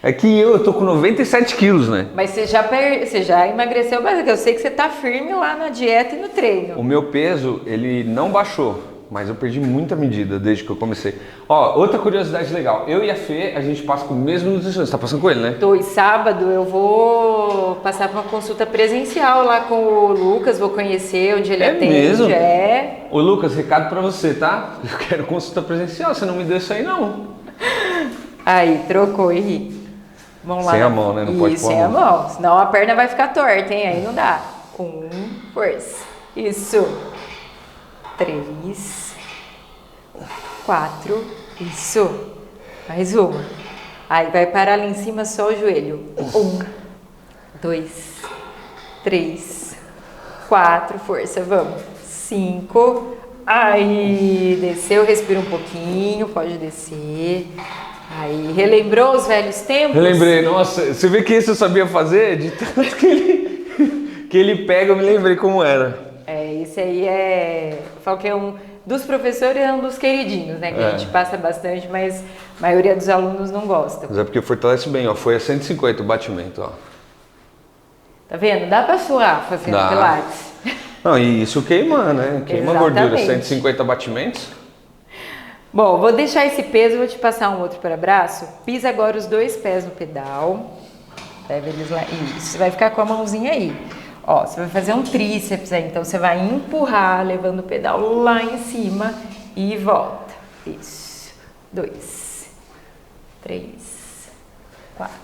É que eu tô com 97 quilos, né? Mas você já emagreceu bastante. Eu sei que você tá firme lá na dieta e no treino. O meu peso, ele não baixou, mas eu perdi muita medida desde que eu comecei. Ó, outra curiosidade legal. Eu e a Fê, a gente passa com o mesmo nutricionista. Você tá passando com ele, né? E sábado eu vou passar por uma consulta presencial lá com o Lucas, vou conhecer onde ele atende. Mesmo? É. Ô, Lucas, recado pra você, tá? Eu quero consulta presencial, você não me deu isso aí, não. Aí, trocou, Henrique. Vamos lá. Sem a mão, né? Não pode Isso, pôr a sem a mão. mão. Senão a perna vai ficar torta, hein? Aí não dá. 1, força. Isso. 3, 4. Isso. Mais uma. Aí vai parar ali em cima só o joelho. 1, 2, 3, 4. Força, vamos. 5. Aí, desceu, respira um pouquinho, pode descer. Aí, relembrou os velhos tempos? Relembrei, nossa, você vê que isso eu sabia fazer? De tanto que ele pega, eu me lembrei como era. Esse aí eu falo que é um dos professores, é um dos queridinhos, né? Que a gente passa bastante, mas a maioria dos alunos não gosta. Mas é porque fortalece bem, ó, foi a 150 o batimento, ó. Tá vendo? Dá pra suar fazendo Dá. pilates. Não, e isso queima, né? Queima Exatamente. gordura, 150 batimentos. Bom, vou deixar esse peso, vou te passar um outro para braço. Pisa agora os 2 pés no pedal. Leva eles lá. Isso, você vai ficar com a mãozinha aí. Ó, você vai fazer um tríceps aí, então você vai empurrar, levando o pedal lá em cima e volta. Isso. 2, 3, 4,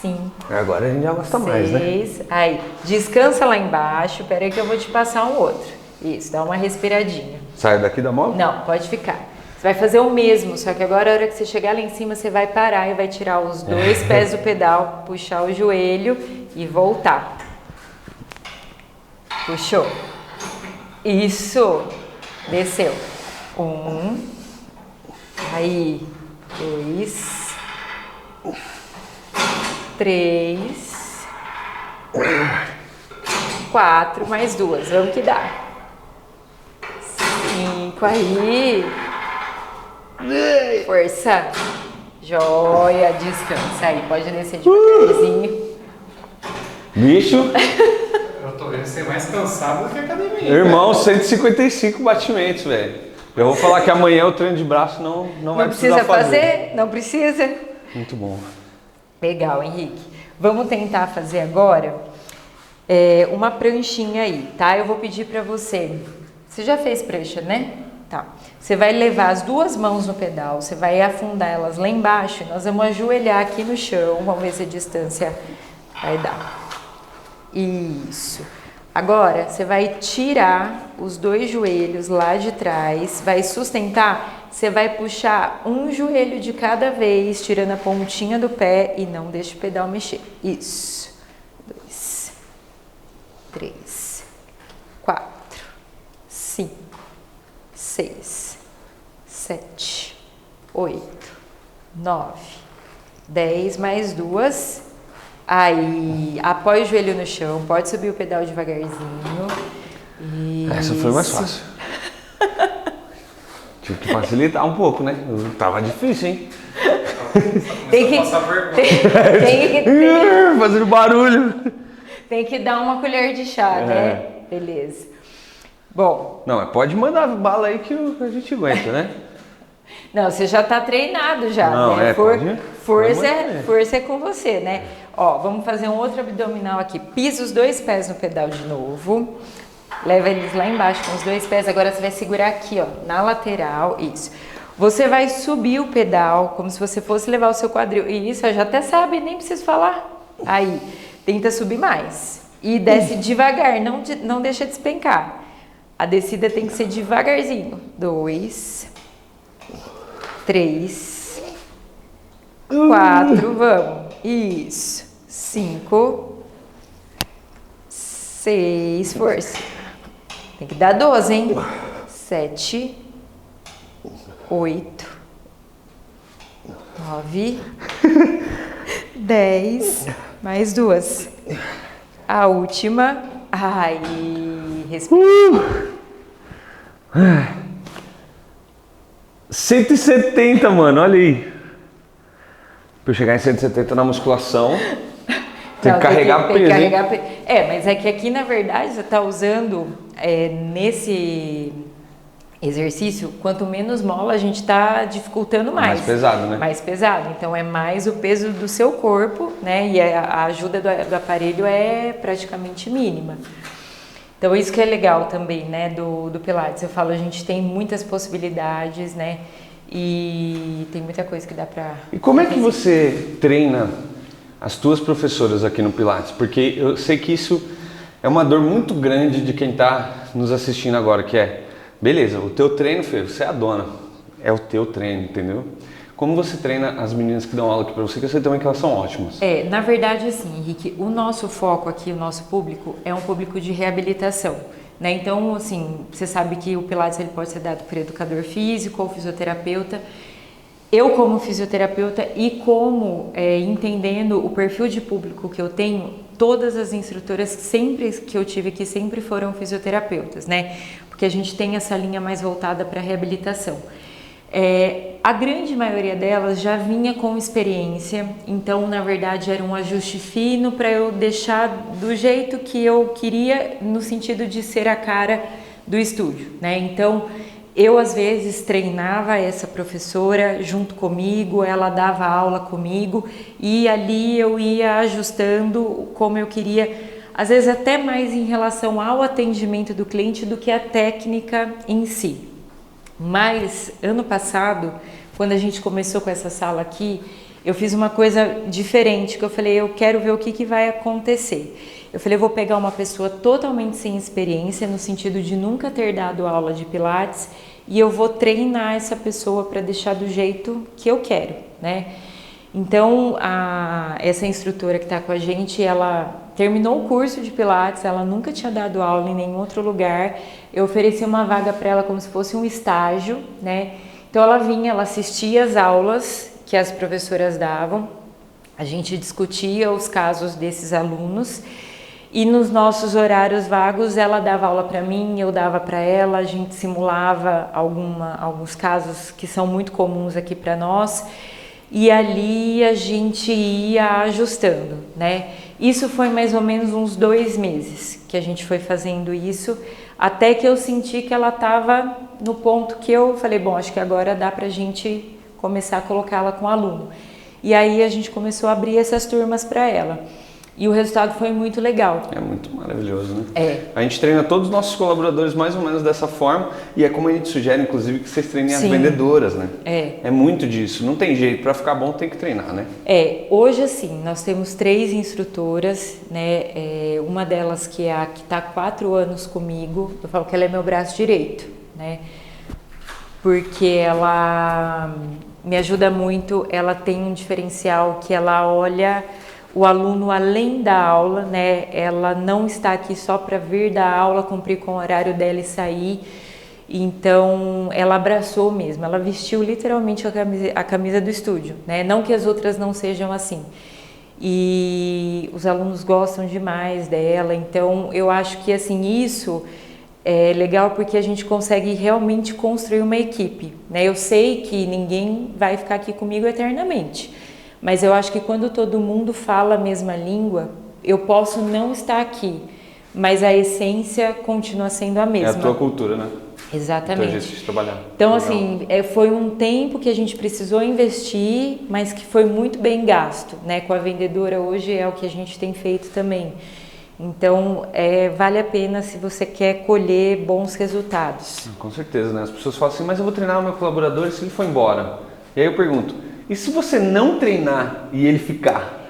5. Agora a gente já gosta mais, né? 6. Aí, descansa lá embaixo. Pera aí que eu vou te passar um outro. Isso, dá uma respiradinha. Sai daqui da moto? Não, pode ficar. Você vai fazer o mesmo, só que agora a hora que você chegar lá em cima, você vai parar e vai tirar os 2 pés do pedal, puxar o joelho e voltar. Puxou. Isso. Desceu. 1. Aí. 2. 3. 4. Mais 2. Vamos que dá. 5. Aí. Força. Joia. Descansa. Aí, pode descer devagarzinho. Bicho, Eu tô vendo você mais cansado do que a academia. irmão, 155 batimentos, velho. Eu vou falar que amanhã o treino de braço não vai Não precisar precisa fazer? Não precisa? Muito bom. Legal, Henrique. Vamos tentar fazer agora uma pranchinha aí, tá? Eu vou pedir pra você. Você já fez prancha, né? Tá. Você vai levar as 2 mãos no pedal, você vai afundar elas lá embaixo. Nós vamos ajoelhar aqui no chão. Vamos ver se a distância vai dar. Isso. Agora, você vai tirar os 2 joelhos lá de trás, vai sustentar, você vai puxar um joelho de cada vez, tirando a pontinha do pé e não deixa o pedal mexer. Isso. 2, 3, 4, 5, 6, 7, 8, 9, 10, mais 2. Aí, apoia o joelho no chão, pode subir o pedal devagarzinho. Isso. Essa foi mais fácil. Tive que facilitar um pouco, né? Tava difícil, hein? Tem que, Passar vergonha. Fazendo barulho. tem que dar uma colher de chá, né? Beleza. Bom, Não, mas pode mandar bala aí que a gente aguenta, né? não, você já tá treinado já, Não, né? pode manter. Força é com você, né? Ó, vamos fazer um outro abdominal aqui. Pisa os 2 pés no pedal de novo. Leva eles lá embaixo com os 2 pés. Agora você vai segurar aqui, ó, na lateral. Isso. Você vai subir o pedal como se você fosse levar o seu quadril. E isso, eu já até sabe, nem preciso falar. Aí, tenta subir mais. E desce devagar, não deixa despencar. A descida tem que ser devagarzinho. 2, 3, 4, vamos. Isso. 5, 6, força. Tem que dar 12, hein? 7, 8, 9, 10, mais 2. A última. Ai, respira. 170, mano, olha aí. Pra eu chegar em 170 na musculação, tem que carregar peso. Mas é que aqui, na verdade, você tá usando nesse exercício, quanto menos mola, a gente tá dificultando mais. Mais pesado, né? Mais pesado. Então, é mais o peso do seu corpo, né? E a ajuda do aparelho é praticamente mínima. Então, isso que é legal também, né, do Pilates. Eu falo, a gente tem muitas possibilidades, né, e tem muita coisa que dá pra... E como é que você treina as tuas professoras aqui no Pilates? Porque eu sei que isso é uma dor muito grande de quem tá nos assistindo agora, que é, beleza, o teu treino, Fê, você é a dona, é o teu treino, entendeu? Como você treina as meninas que dão aula aqui pra você, que eu sei também que elas são ótimas. Na verdade, assim, Henrique, o nosso foco aqui, o nosso público, é um público de reabilitação, né? Então, assim, você sabe que o Pilates ele pode ser dado por educador físico ou fisioterapeuta. Eu, como fisioterapeuta e como entendendo o perfil de público que eu tenho, todas as instrutoras sempre que eu tive aqui sempre foram fisioterapeutas, né? Porque a gente tem essa linha mais voltada para reabilitação. A grande maioria delas já vinha com experiência, então na verdade era um ajuste fino para eu deixar do jeito que eu queria, no sentido de ser a cara do estúdio, né? Então eu às vezes treinava essa professora junto comigo, ela dava aula comigo e ali eu ia ajustando como eu queria, às vezes até mais em relação ao atendimento do cliente do que a técnica em si. Mas, ano passado, quando a gente começou com essa sala aqui, eu fiz uma coisa diferente, que eu falei, eu quero ver o que vai acontecer. Eu falei, eu vou pegar uma pessoa totalmente sem experiência, no sentido de nunca ter dado aula de Pilates, e eu vou treinar essa pessoa para deixar do jeito que eu quero, né? Então, essa instrutora que está com a gente, ela terminou o curso de Pilates, ela nunca tinha dado aula em nenhum outro lugar. Eu ofereci uma vaga para ela como se fosse um estágio, né? Então ela vinha, ela assistia as aulas que as professoras davam, a gente discutia os casos desses alunos e nos nossos horários vagos ela dava aula para mim, eu dava para ela, a gente simulava alguns casos que são muito comuns aqui para nós. E ali a gente ia ajustando, né? Isso foi mais ou menos uns 2 meses que a gente foi fazendo isso, até que eu senti que ela estava no ponto que eu falei, bom, acho que agora dá pra gente começar a colocá-la com aluno. E aí a gente começou a abrir essas turmas para ela. E o resultado foi muito legal. É muito maravilhoso, né? A gente treina todos os nossos colaboradores mais ou menos dessa forma e é como a gente sugere, inclusive, que vocês treinem as vendedoras, né? É muito disso. Não tem jeito. Para ficar bom tem que treinar, né? Hoje, assim, nós temos 3 instrutoras, né? Uma delas que é a que está há 4 anos comigo. Eu falo que ela é meu braço direito, né? Porque ela me ajuda muito. Ela tem um diferencial que ela olha o aluno além da aula, né? Ela não está aqui só para vir dar aula, cumprir com o horário dela e sair. Então, ela abraçou mesmo, ela vestiu literalmente a camisa do estúdio, né? Não que as outras não sejam assim. E os alunos gostam demais dela, então eu acho que assim, isso é legal porque a gente consegue realmente construir uma equipe, né? Eu sei que ninguém vai ficar aqui comigo eternamente. Mas eu acho que quando todo mundo fala a mesma língua, eu posso não estar aqui, mas a essência continua sendo a mesma. É a tua cultura, né? Exatamente. Então, a gente trabalhar. Então, assim, foi um tempo que a gente precisou investir, mas que foi muito bem gasto, né? Com a vendedora hoje é o que a gente tem feito também. Então, vale a pena se você quer colher bons resultados. Com certeza, né? As pessoas falam assim, mas eu vou treinar o meu colaborador e se ele for embora? E aí eu pergunto, e se você não treinar e ele ficar?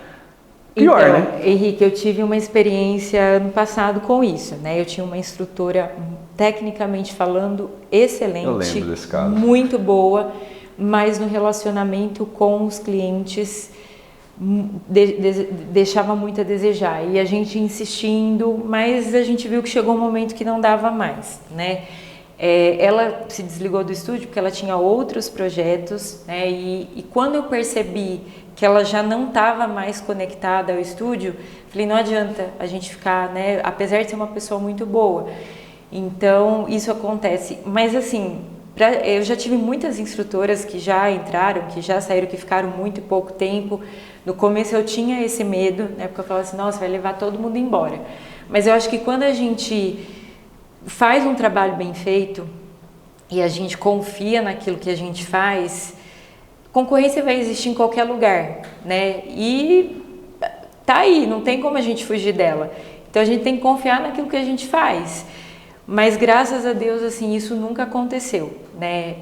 Pior, então, né? Henrique, eu tive uma experiência ano passado com isso, né? Eu tinha uma instrutora, tecnicamente falando, excelente. Eu lembro desse caso. Muito boa, mas no relacionamento com os clientes deixava muito a desejar. E a gente insistindo, mas a gente viu que chegou um momento que não dava mais, né? Ela se desligou do estúdio porque ela tinha outros projetos, né? E quando eu percebi que ela já não estava mais conectada ao estúdio, falei, não adianta a gente ficar, né? Apesar de ser uma pessoa muito boa. Então, isso acontece. Mas assim, eu já tive muitas instrutoras que já entraram, que já saíram, que ficaram muito pouco tempo. No começo eu tinha esse medo, né? Porque eu falava assim, nossa, vai levar todo mundo embora. Mas eu acho que quando a gente faz um trabalho bem feito e a gente confia naquilo que a gente faz, concorrência vai existir em qualquer lugar, né? E tá aí, não tem como a gente fugir dela. Então a gente tem que confiar naquilo que a gente faz. Mas graças a Deus, assim, isso nunca aconteceu, né?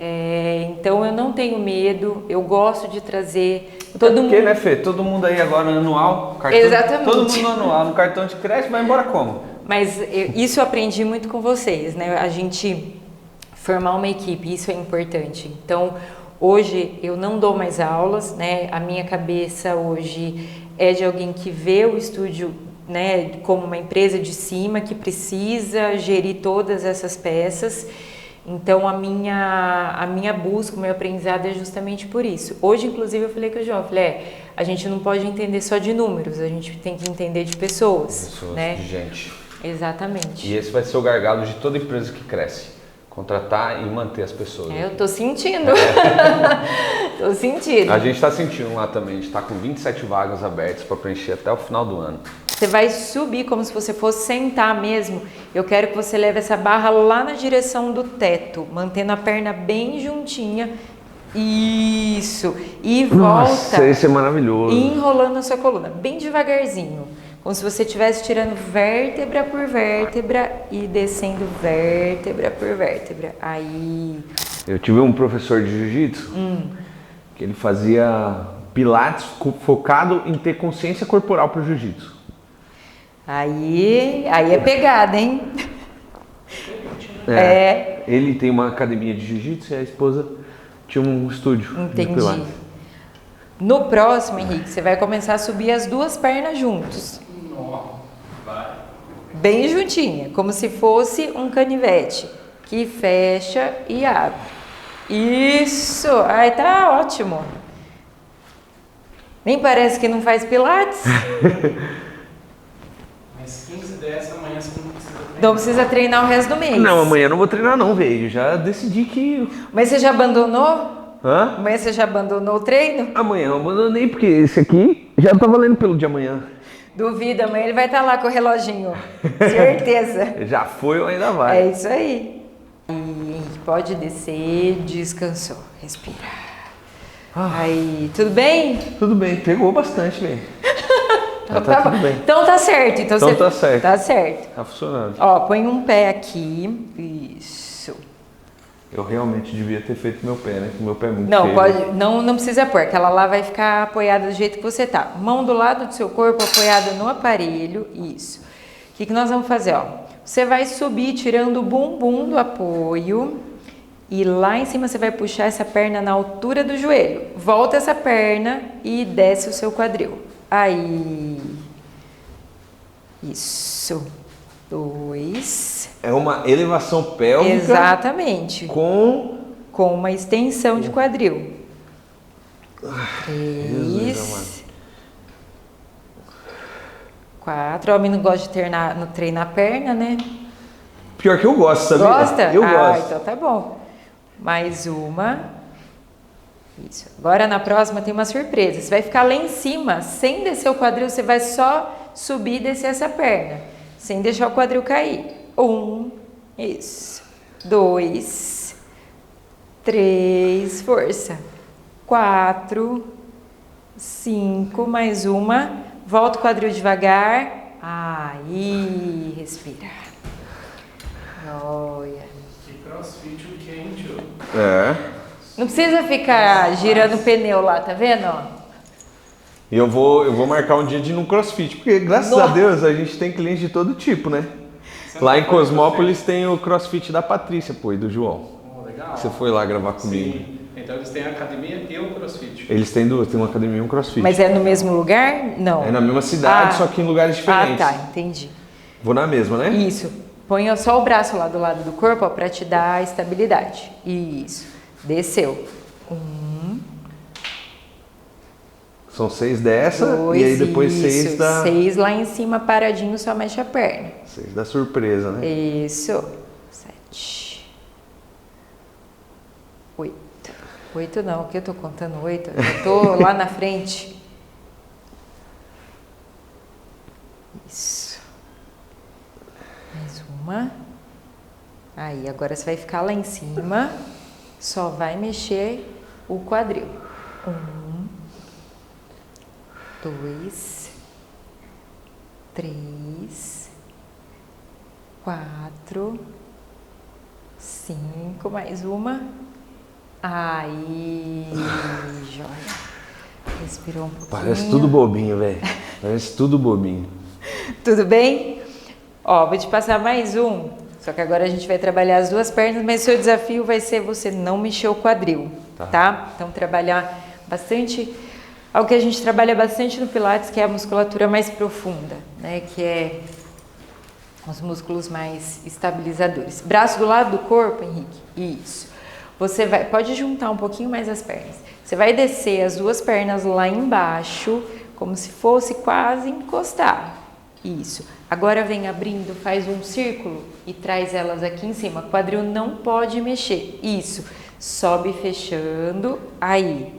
Então eu não tenho medo, eu gosto de trazer todo mundo. Porque, né, Fê? Todo mundo aí agora anual, cartão. Exatamente. Todo mundo anual, no cartão de crédito, vai embora como? Mas isso eu aprendi muito com vocês, né? A gente formar uma equipe, isso é importante. Então, hoje eu não dou mais aulas, né? A minha cabeça hoje é de alguém que vê o estúdio, né, como uma empresa de cima que precisa gerir todas essas peças. Então a minha busca, o meu aprendizado é justamente por isso. Hoje, inclusive, eu falei com o João, a gente não pode entender só de números, a gente tem que entender de pessoas, né? De gente. Exatamente. E esse vai ser o gargalo de toda empresa que cresce. Contratar e manter as pessoas. Eu tô sentindo. Tô sentindo. A gente tá sentindo lá também, a gente tá com 27 vagas abertas para preencher até o final do ano. Você vai subir como se você fosse sentar mesmo. Eu quero que você leve essa barra lá na direção do teto, mantendo a perna bem juntinha. Isso. E volta. Nossa, esse é maravilhoso. E enrolando a sua coluna, bem devagarzinho. Como se você estivesse tirando vértebra por vértebra e descendo vértebra por vértebra. Aí. Eu tive um professor de jiu-jitsu que ele fazia pilates focado em ter consciência corporal para o jiu-jitsu. Aí é pegada, hein? Ele tem uma academia de jiu-jitsu e a esposa tinha um estúdio de Entendi. pilates. No próximo, Henrique, você vai começar a subir as duas pernas juntos. Vai. Bem juntinha, como se fosse um canivete. Que fecha e abre. Isso! Ai, tá ótimo. Nem parece que não faz pilates. Mas 15 dessa amanhã você não precisa treinar. Não precisa treinar o resto do mês. Não, amanhã eu não vou treinar não, velho. Já decidi que... Mas você já abandonou? Hã? Amanhã você já abandonou o treino? Amanhã eu abandonei, porque esse aqui já tá valendo pelo de amanhã. Duvida, amanhã ele vai estar lá com o reloginho. Certeza. Já foi ou ainda vai. É isso aí. E pode descer, descansou, respira. Aí, tudo bem? Tudo bem, pegou bastante, velho. Então tá bom. tudo bem. Então tá certo. Então Então você... tá certo. Tá certo. Tá funcionando. Ó, põe um pé aqui. Isso. Eu realmente devia ter feito meu pé, né? Que meu pé é muito Não, feio. pode, não precisa pôr. Aquela lá vai ficar apoiada do jeito que você tá. Mão do lado do seu corpo, apoiada no aparelho. Isso. O que nós vamos fazer, ó? Você vai subir tirando o bumbum do apoio. E lá em cima você vai puxar essa perna na altura do joelho. Volta essa perna e desce o seu quadril. Aí. Isso. 2. É uma elevação pélvica. Exatamente. Com uma extensão de quadril. Jesus 3. 4. O homem não gosta de treinar a perna, né? Pior que eu gosto, sabia? Gosta? Eu gosto. Então tá bom. Mais uma. Isso. Agora na próxima tem uma surpresa. Você vai ficar lá em cima, sem descer o quadril, você vai só subir e descer essa perna, sem deixar o quadril cair. 1. Isso. 2. 3. Força. 4. 5. Mais uma. Volta o quadril devagar. Aí, respira. Olha. Que crossfit o quente, ó. É. Não precisa ficar girando o pneu lá, tá vendo? Ó? E eu vou marcar um dia de ir no CrossFit, porque graças a Deus a gente tem clientes de todo tipo, né? Lá em Cosmópolis tem o CrossFit da Patrícia, pô, e do João. Oh, legal. Você foi lá gravar comigo. Sim. Então eles têm a academia e o crossfit. Eles têm duas, tem uma academia e um CrossFit. Mas é no mesmo lugar? Não. É na mesma cidade, só que em lugares diferentes. Ah, tá, entendi. Vou na mesma, né? Isso. Põe só o braço lá do lado do corpo para te dar a estabilidade. Isso. Desceu. 1. São 6 dessa 2, e aí depois isso. 6 da... 6 lá em cima, paradinho, só mexe a perna. 6 da surpresa, né? Isso. 7. 8. 8 não, que eu tô contando 8. Eu tô lá na frente. Isso. Mais uma. Aí, agora você vai ficar lá em cima. Só vai mexer o quadril. 1, 2, 3, 4, 5, mais uma. Aí, joia. Respirou um pouquinho. Parece tudo bobinho, velho. Parece tudo bobinho. Tudo bem? Ó, vou te passar mais um. Só que agora a gente vai trabalhar as duas pernas, mas o seu desafio vai ser você não mexer o quadril, tá? Então, trabalhar bastante... Algo que a gente trabalha bastante no Pilates, que é a musculatura mais profunda, né? Que é os músculos mais estabilizadores. Braço do lado do corpo, Henrique. Isso. Você vai... Pode juntar um pouquinho mais as pernas. Você vai descer as duas pernas lá embaixo, como se fosse quase encostar. Isso. Agora vem abrindo, faz um círculo e traz elas aqui em cima. O quadril não pode mexer. Isso. Sobe fechando. Aí.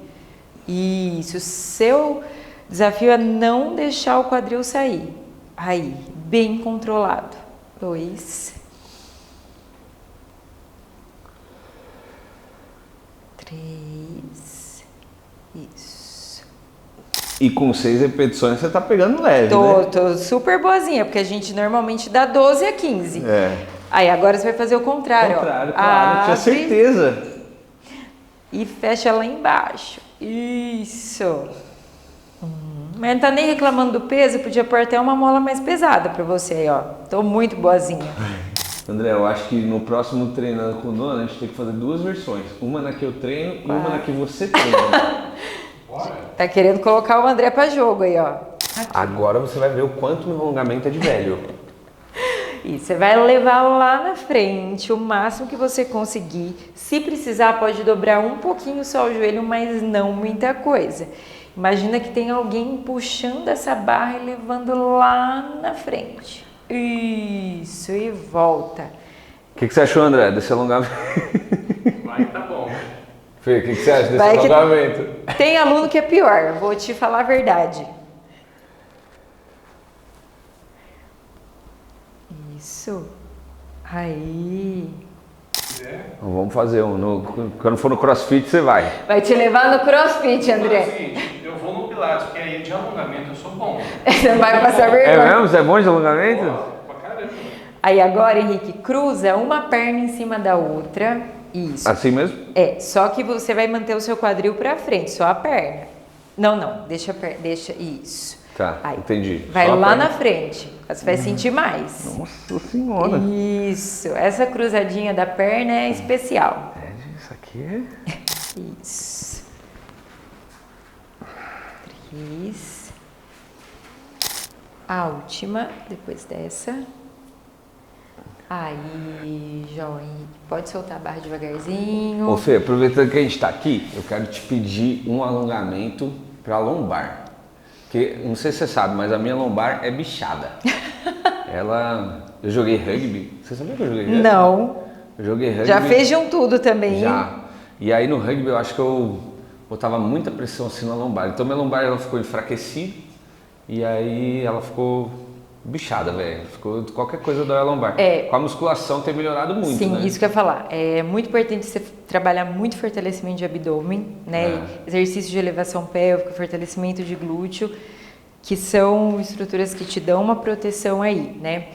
Isso. Seu desafio é não deixar o quadril sair. Aí. Bem controlado. 2. 3. Isso. E com 6 repetições você tá pegando leve, né? Tô super boazinha, porque a gente normalmente dá 12 a 15. É. Aí agora você vai fazer o contrário. Contrário, ó. claro. Tinha Abre certeza. e fecha lá embaixo. Isso. Mas não tá nem reclamando do peso, podia pôr até uma mola mais pesada pra você aí, ó. Tô muito boazinha. André, eu acho que no próximo Treinando com o Dono a gente tem que fazer 2 versões. Uma na que eu treino e uma na que você treina. Tá querendo colocar o André pra jogo aí, ó. Agora você vai ver o quanto meu alongamento é de velho. E você vai levar lá na frente o máximo que você conseguir. Se precisar, pode dobrar um pouquinho só o joelho, mas não muita coisa. Imagina que tem alguém puxando essa barra e levando lá na frente. Isso, e volta. O que você achou, André, desse alongamento? Vai que tá bom. Fê, o que você acha desse Vai que- alongamento? Tem aluno que é pior, vou te falar a verdade. Isso. Aí. Então, vamos fazer um. Quando for no CrossFit, você vai. Vai te levar no CrossFit, Mas é o André. seguinte, eu vou no Pilates, porque aí de alongamento eu sou bom. Você não vai passar É vergonha. mesmo? Você é bom de alongamento? Pra caramba. Aí agora, Henrique, cruza uma perna em cima da outra. Isso. Assim mesmo? É, só que você vai manter o seu quadril pra frente, só a perna. Não, deixa a perna, deixa, isso. Tá, Aí, entendi. vai Só a lá perna. na frente, você vai sentir mais. Nossa senhora. Isso, essa cruzadinha da perna é especial. Isso aqui é... Isso. 3. A última, depois dessa. Aí, joia. Pode soltar a barra devagarzinho. Ô Fê, aproveitando que a gente tá aqui, eu quero te pedir um alongamento pra lombar. Porque, não sei se você sabe, mas a minha lombar é bichada. Eu joguei rugby. Você sabia que eu joguei rugby? Não. Eu joguei rugby. Já fez de um tudo também. Já. E aí no rugby eu acho que eu botava muita pressão assim na lombar. Então minha lombar ela ficou enfraquecida e aí ela ficou bichada, velho. Ficou qualquer coisa dói a lombar. É. Com a musculação tem melhorado muito, Sim, né? isso que eu ia falar. É muito importante você trabalhar muito fortalecimento de abdômen, né? Exercício de elevação pélvica, fortalecimento de glúteo, que são estruturas que te dão uma proteção aí, né?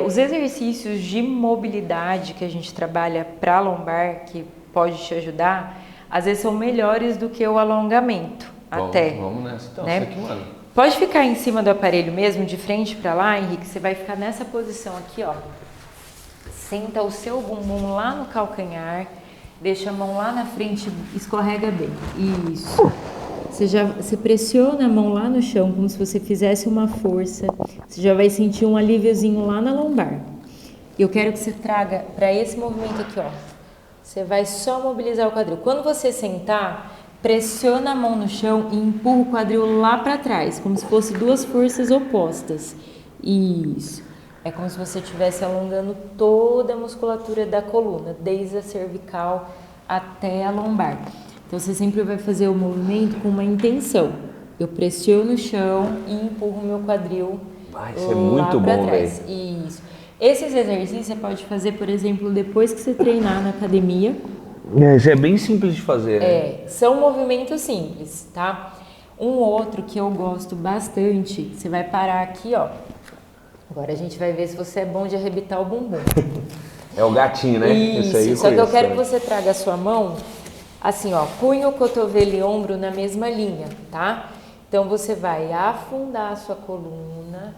Os exercícios de mobilidade que a gente trabalha para lombar, que pode te ajudar, às vezes são melhores do que o alongamento, até. Vamos nessa então, né? isso aqui, mano. Pode ficar em cima do aparelho mesmo, de frente para lá, Henrique, você vai ficar nessa posição aqui, ó. Senta o seu bumbum lá no calcanhar, deixa a mão lá na frente, escorrega bem. Isso. Você pressiona a mão lá no chão, como se você fizesse uma força. Você já vai sentir um alíviozinho lá na lombar. Eu quero que você traga para esse movimento aqui, ó. Você vai só mobilizar o quadril. Quando você sentar, pressiona a mão no chão e empurra o quadril lá para trás, como se fosse duas forças opostas. Isso. É como se você estivesse alongando toda a musculatura da coluna, desde a cervical até a lombar. Então, você sempre vai fazer o movimento com uma intenção. Eu pressiono o chão e empurro o meu quadril Isso é muito bom, velho. Isso. Esses exercícios você pode fazer, por exemplo, depois que você treinar na academia. Isso é bem simples de fazer, né? São movimentos simples, tá? Um outro que eu gosto bastante, você vai parar aqui, ó. Agora a gente vai ver se você é bom de arrebitar o bumbum. É o gatinho, né? Isso, aí só que eu quero que você traga a sua mão, assim, ó, punho, cotovelo e ombro na mesma linha, tá? Então você vai afundar a sua coluna,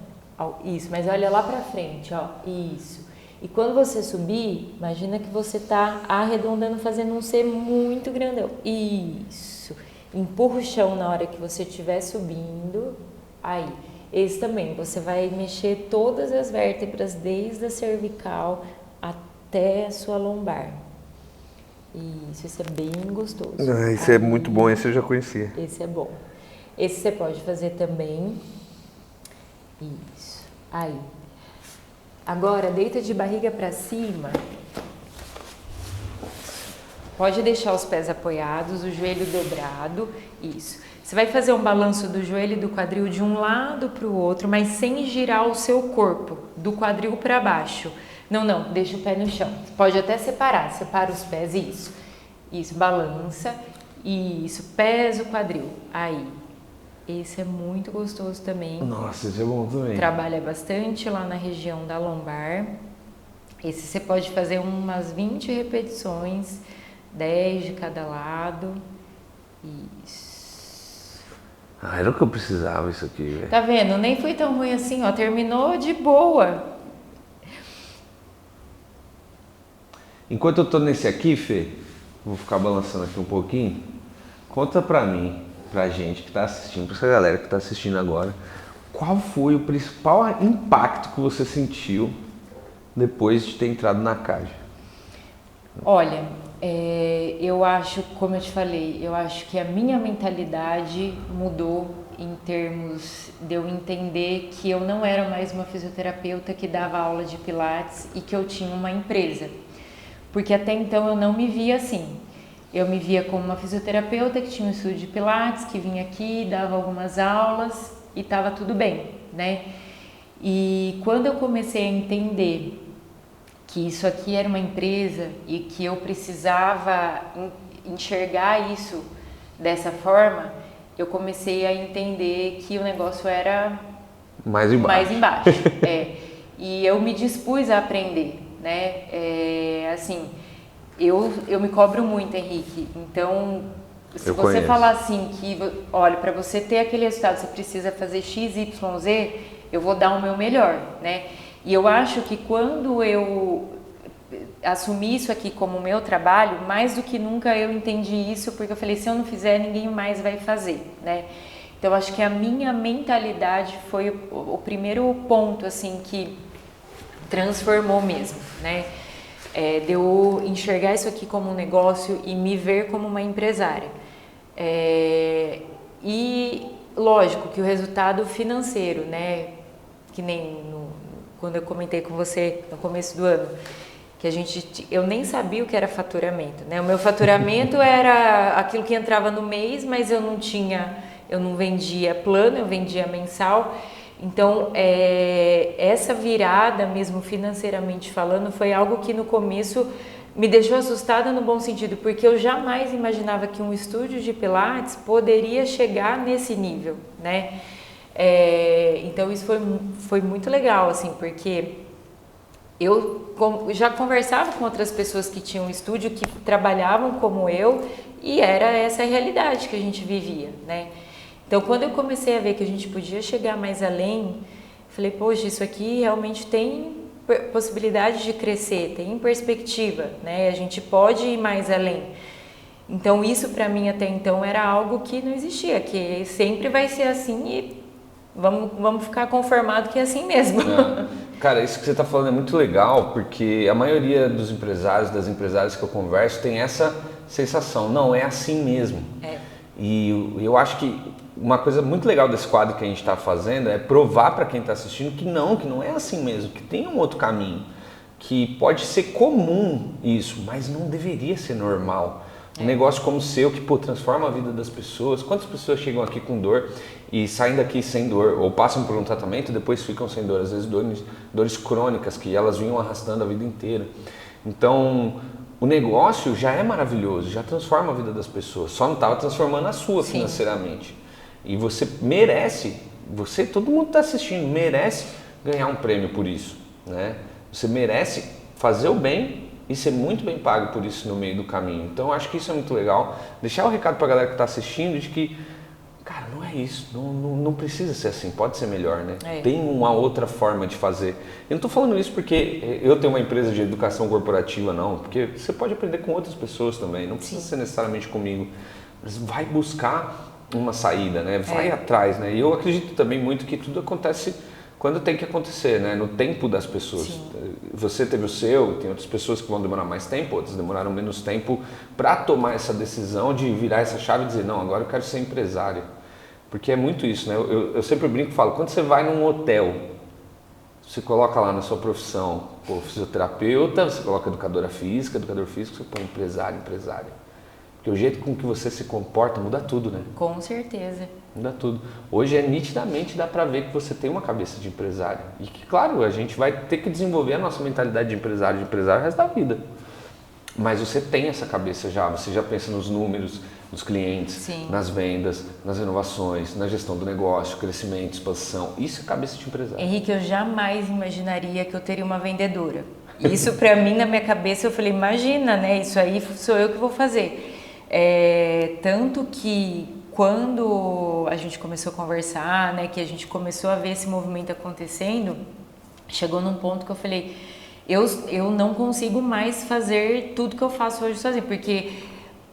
isso, mas olha lá pra frente, ó, isso. E quando você subir, imagina que você tá arredondando, fazendo um C muito grandão, isso. Empurra o chão na hora que você estiver subindo, aí. Esse também, você vai mexer todas as vértebras, desde a cervical até a sua lombar. Isso é bem gostoso. Esse é muito bom, esse eu já conhecia. Esse é bom. Esse você pode fazer também. Isso. Aí. Agora, deita de barriga para cima. Pode deixar os pés apoiados, o joelho dobrado. Isso. Você vai fazer um balanço do joelho e do quadril de um lado para o outro, mas sem girar o seu corpo, do quadril para baixo. Não, deixa o pé no chão. Pode até separar, separa os pés, isso. Isso, balança. Isso, pesa o quadril. Aí. Esse é muito gostoso também. Nossa, esse é bom também. Trabalha bastante lá na região da lombar. Esse você pode fazer umas 20 repetições, 10 de cada lado. Isso. Era o que eu precisava isso aqui, velho. Tá vendo? Nem foi tão ruim assim, ó. Terminou de boa. Enquanto eu tô nesse aqui, Fê, vou ficar balançando aqui um pouquinho. Conta pra mim, pra gente que tá assistindo, pra essa galera que tá assistindo agora, qual foi o principal impacto que você sentiu depois de ter entrado na CAD? Olha, eu acho, como eu te falei, eu acho que a minha mentalidade mudou em termos de eu entender que eu não era mais uma fisioterapeuta que dava aula de pilates e que eu tinha uma empresa. Porque até então eu não me via assim. Eu me via como uma fisioterapeuta que tinha um estúdio de pilates, que vinha aqui, dava algumas aulas e estava tudo bem, né? E quando eu comecei a entender que isso aqui era uma empresa e que eu precisava enxergar isso dessa forma, eu comecei a entender que o negócio era mais embaixo. E eu me dispus a aprender, né? Assim, eu me cobro muito, Henrique. Então, se eu você conheço. falar assim que, olha, para você ter aquele resultado, você precisa fazer X, Y, Z, eu vou dar o meu melhor, né? E eu acho que quando eu assumi isso aqui como meu trabalho, mais do que nunca eu entendi isso, porque eu falei, se eu não fizer, ninguém mais vai fazer, né? Então, acho que a minha mentalidade foi o primeiro ponto, assim, que transformou mesmo, né? De eu enxergar isso aqui como um negócio e me ver como uma empresária. E, lógico, que o resultado financeiro, né? Que nem quando eu comentei com você no começo do ano, que eu nem sabia o que era faturamento, né? O meu faturamento era aquilo que entrava no mês, mas eu não vendia plano, eu vendia mensal. Então, essa virada mesmo financeiramente falando foi algo que no começo me deixou assustada no bom sentido, porque eu jamais imaginava que um estúdio de pilates poderia chegar nesse nível, né? Então isso foi muito legal, assim, porque eu já conversava com outras pessoas que tinham um estúdio, que trabalhavam como eu, e era essa a realidade que a gente vivia, né? Então, quando eu comecei a ver que a gente podia chegar mais além, falei, poxa, isso aqui realmente tem possibilidade de crescer, tem perspectiva, né? A gente pode ir mais além. Então, isso para mim até então era algo que não existia, que sempre vai ser assim e vamos ficar conformado que é assim mesmo. Cara, isso que você está falando é muito legal, porque a maioria dos empresários, das empresárias que eu converso, tem essa sensação, não, é assim mesmo. E eu acho que uma coisa muito legal desse quadro que a gente está fazendo é provar para quem está assistindo que não é assim mesmo, que tem um outro caminho, que pode ser comum isso, mas não deveria ser normal. Um negócio como o seu, que transforma a vida das pessoas. Quantas pessoas chegam aqui com dor e saem daqui sem dor, ou passam por um tratamento e depois ficam sem dor, às vezes dores crônicas que elas vinham arrastando a vida inteira. Então, o negócio já é maravilhoso, já transforma a vida das pessoas, só não estava transformando a sua financeiramente. E você merece, todo mundo está assistindo, merece ganhar um prêmio por isso, né? Você merece fazer o bem e ser muito bem pago por isso no meio do caminho. Então, eu acho que isso é muito legal. Deixar o recado para a galera que está assistindo de que, cara, não é isso, não precisa ser assim, pode ser melhor, né? Tem uma outra forma de fazer. Eu não estou falando isso porque eu tenho uma empresa de educação corporativa, não, porque você pode aprender com outras pessoas também, não precisa ser necessariamente comigo, mas vai buscar uma saída, né? Vai atrás, né? E eu acredito também muito que tudo acontece quando tem que acontecer, né? No tempo das pessoas. Você teve o seu, tem outras pessoas que vão demorar mais tempo, outras demoraram menos tempo para tomar essa decisão de virar essa chave e dizer, não, agora eu quero ser empresário. Porque é muito isso, né? Eu sempre brinco e falo, quando você vai num hotel, você coloca lá na sua profissão, fisioterapeuta, você coloca educador físico, você põe empresário. Porque o jeito com que você se comporta muda tudo, né? Com certeza. Muda tudo. Hoje nitidamente dá pra ver que você tem uma cabeça de empresário. E que, claro, a gente vai ter que desenvolver a nossa mentalidade de empresário o resto da vida. Mas você tem essa cabeça já, você já pensa nos números, nos clientes, nas vendas, nas renovações, na gestão do negócio, crescimento, expansão. Isso é cabeça de empresário. Henrique, eu jamais imaginaria que eu teria uma vendedora. Isso pra mim, na minha cabeça, eu falei, imagina, né? Isso aí sou eu que vou fazer. Tanto que quando a gente começou a conversar, né, que a gente começou a ver esse movimento acontecendo, chegou num ponto que eu falei, eu não consigo mais fazer tudo que eu faço hoje sozinho, porque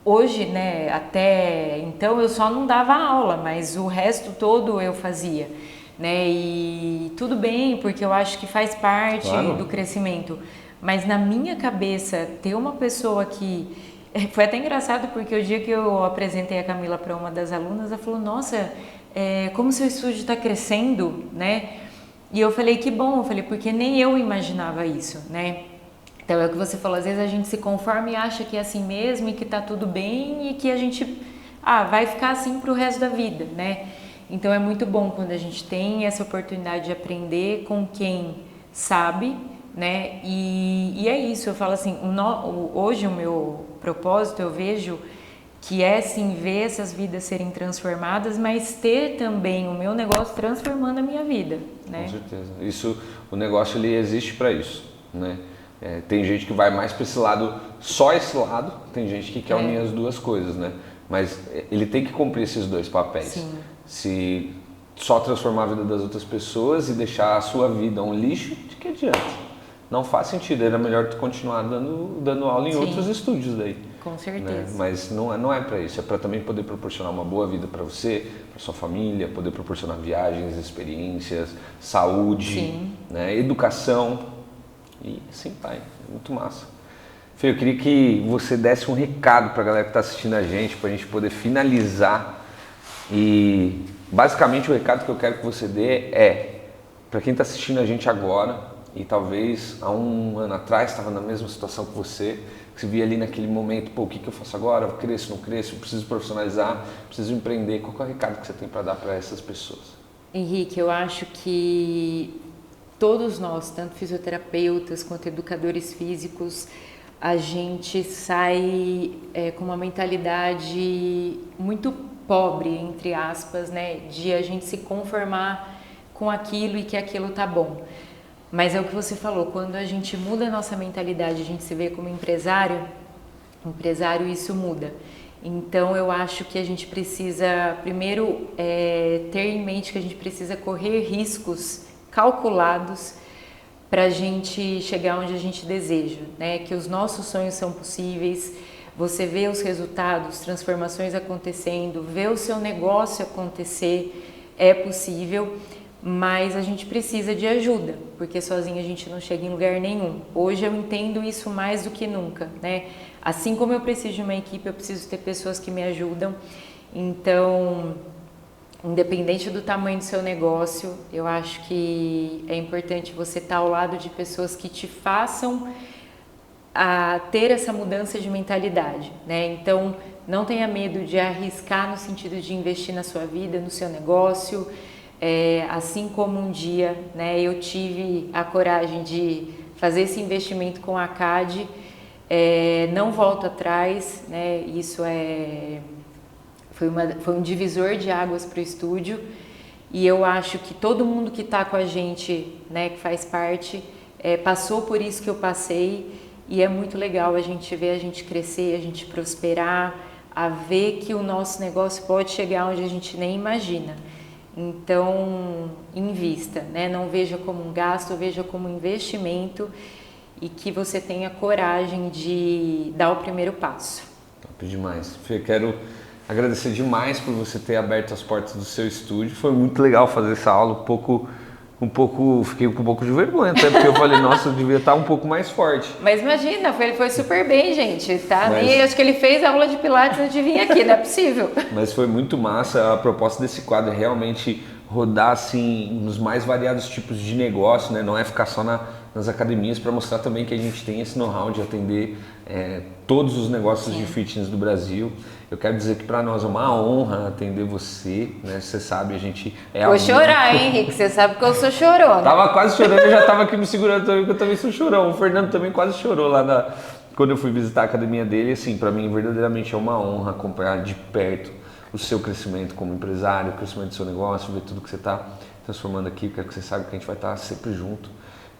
hoje, né, até então eu só não dava aula, mas o resto todo eu fazia, né, e tudo bem, porque eu acho que faz parte do crescimento, mas na minha cabeça ter uma pessoa que foi até engraçado porque o dia que eu apresentei a Camila para uma das alunas, ela falou, nossa, como seu estúdio está crescendo, né? E eu falei, que bom, porque nem eu imaginava isso, né? Então é o que você falou, às vezes a gente se conforma e acha que é assim mesmo e que tá tudo bem e que a gente vai ficar assim pro resto da vida, né? Então é muito bom quando a gente tem essa oportunidade de aprender com quem sabe, né? E é isso, eu falo assim, hoje o meu propósito eu vejo que é sim ver essas vidas serem transformadas, mas ter também o meu negócio transformando a minha vida, né? Com certeza. O negócio ele existe para isso, né? Tem gente que vai mais para esse lado, só esse lado, tem gente que quer unir as duas coisas, né? Mas ele tem que cumprir esses dois papéis. Sim. Se só transformar a vida das outras pessoas e deixar a sua vida um lixo, de que adianta? Não faz sentido, era melhor tu continuar dando aula em outros estúdios daí. Com certeza. Né? Mas não é para isso, é para também poder proporcionar uma boa vida para você, para sua família, poder proporcionar viagens, experiências, saúde, né? Educação e assim vai, é muito massa. Fê, eu queria que você desse um recado para a galera que está assistindo a gente poder finalizar e basicamente o recado que eu quero que você dê para quem está assistindo a gente agora e talvez há um ano atrás estava na mesma situação que você, que se via ali naquele momento, o que eu faço agora? Eu cresço, não cresço? Eu preciso profissionalizar, preciso empreender. Qual é o recado que você tem para dar para essas pessoas? Henrique, eu acho que todos nós, tanto fisioterapeutas quanto educadores físicos, a gente sai com uma mentalidade muito pobre, entre aspas, né, de a gente se conformar com aquilo e que aquilo tá bom. Mas é o que você falou, quando a gente muda a nossa mentalidade, a gente se vê como empresário, isso muda. Então eu acho que a gente precisa, primeiro, ter em mente que a gente precisa correr riscos calculados para a gente chegar onde a gente deseja, né? Que os nossos sonhos são possíveis, você vê os resultados, transformações acontecendo, vê o seu negócio acontecer, é possível. mas a gente precisa de ajuda, porque sozinho a gente não chega em lugar nenhum. Hoje eu entendo isso mais do que nunca, né? Assim como eu preciso de uma equipe, eu preciso ter pessoas que me ajudam. Então, independente do tamanho do seu negócio, eu acho que é importante você estar ao lado de pessoas que te façam a ter essa mudança de mentalidade, né? Então, não tenha medo de arriscar no sentido de investir na sua vida, no seu negócio. Assim como um dia, né, eu tive a coragem de fazer esse investimento com a CAD, não volto atrás, né? Isso foi um divisor de águas para o estúdio, e eu acho que todo mundo que está com a gente, né, que faz parte, passou por isso que eu passei, e é muito legal a gente ver a gente crescer, a gente prosperar, a ver que o nosso negócio pode chegar onde a gente nem imagina. Então, invista, né? Não veja como um gasto, veja como um investimento, e que você tenha coragem de dar o primeiro passo. Top demais. Fê, quero agradecer demais por você ter aberto as portas do seu estúdio. Foi muito legal fazer essa aula, fiquei com um pouco de vergonha, até porque eu falei, nossa, eu devia estar um pouco mais forte. Mas imagina, ele foi super bem, gente, tá? Nem acho que ele fez aula de pilates antes de vir aqui, não é possível. Mas foi muito massa. A proposta desse quadro é realmente rodar assim nos mais variados tipos de negócio, né? Não é ficar só nas academias, para mostrar também que a gente tem esse know-how de atender todos os negócios de fitness do Brasil. Eu quero dizer que para nós é uma honra atender você, né? Você sabe, a gente Vou chorar, hein, Henrique? Você sabe que eu sou chorona. Tava quase chorando, eu já tava aqui me segurando também, porque eu também sou chorão. O Fernando também quase chorou lá quando eu fui visitar a academia dele. Assim, para mim, verdadeiramente é uma honra acompanhar de perto o seu crescimento como empresário, o crescimento do seu negócio, ver tudo que você está transformando aqui. Eu quero que você saiba que a gente vai estar sempre junto.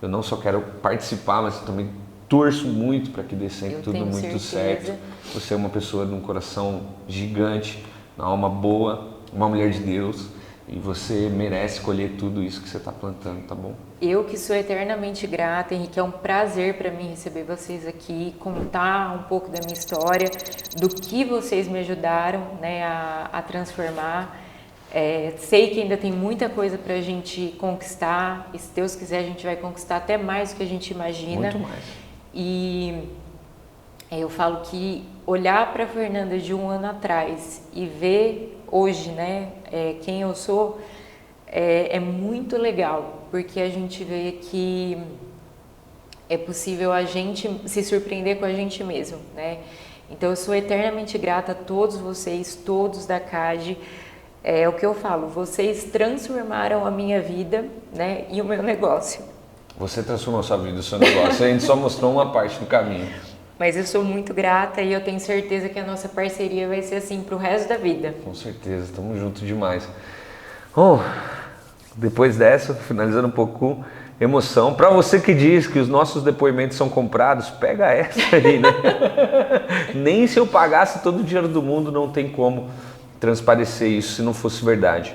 Eu não só quero participar, mas também torço muito para que dê sempre tudo muito certo. Você é uma pessoa de um coração gigante, uma alma boa, uma mulher de Deus, e você merece colher tudo isso que você está plantando, tá bom? Eu que sou eternamente grata, Henrique, é um prazer para mim receber vocês aqui, contar um pouco da minha história, do que vocês me ajudaram, né, a transformar. Sei que ainda tem muita coisa para a gente conquistar, e se Deus quiser a gente vai conquistar até mais do que a gente imagina. Muito mais. E eu falo que olhar para a Fernanda de um ano atrás e ver hoje, né, quem eu sou, é muito legal, porque a gente vê que é possível a gente se surpreender com a gente mesmo, né? Então eu sou eternamente grata a todos vocês, todos da CAD. É o que eu falo, vocês transformaram a minha vida, né, e o meu negócio. Você transformou a sua vida, o seu negócio, a gente só mostrou uma parte do caminho. Mas eu sou muito grata e eu tenho certeza que a nossa parceria vai ser assim pro resto da vida. Com certeza, estamos juntos demais. Bom, depois dessa, finalizando um pouco com emoção, para você que diz que os nossos depoimentos são comprados, pega essa aí, né? Nem se eu pagasse todo o dinheiro do mundo, não tem como transparecer isso se não fosse verdade.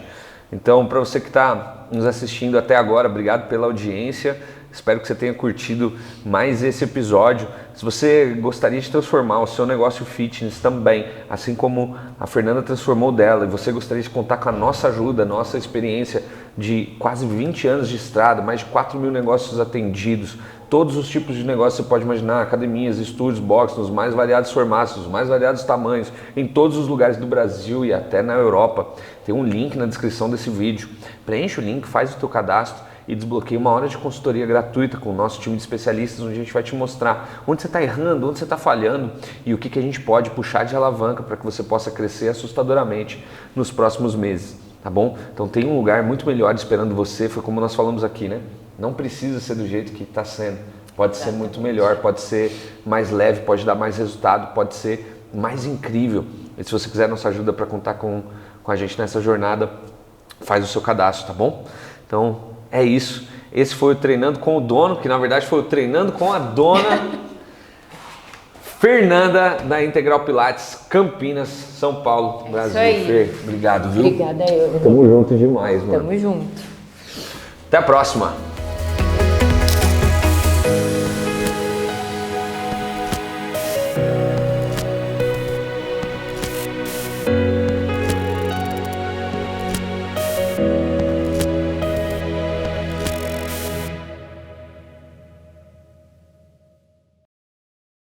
Então, para você que está nos assistindo até agora, obrigado pela audiência. Espero que você tenha curtido mais esse episódio. Se você gostaria de transformar o seu negócio fitness também, assim como a Fernanda transformou dela, e você gostaria de contar com a nossa ajuda, nossa experiência de quase 20 anos de estrada, mais de 4 mil negócios atendidos, todos os tipos de negócios que você pode imaginar, academias, estúdios, box, nos mais variados formatos, nos mais variados tamanhos, em todos os lugares do Brasil e até na Europa. Tem um link na descrição desse vídeo. Preenche o link, faz o teu cadastro e desbloqueia uma hora de consultoria gratuita com o nosso time de especialistas, onde a gente vai te mostrar onde você está errando, onde você está falhando e o que a gente pode puxar de alavanca para que você possa crescer assustadoramente nos próximos meses, tá bom? Então tem um lugar muito melhor esperando você, foi como nós falamos aqui, né? Não precisa ser do jeito que está sendo, pode ser muito melhor, pode ser mais leve, pode dar mais resultado, pode ser mais incrível. E se você quiser nossa ajuda para contar com a gente nessa jornada, faz o seu cadastro, tá bom? Então, é isso. Esse foi o Treinando com o Dono, que na verdade foi o Treinando com a Dona Fernanda, da Integral Pilates, Campinas, São Paulo, Brasil. Fê, obrigado, viu? Obrigada eu. Tamo junto demais, mano. Tamo junto. Até a próxima.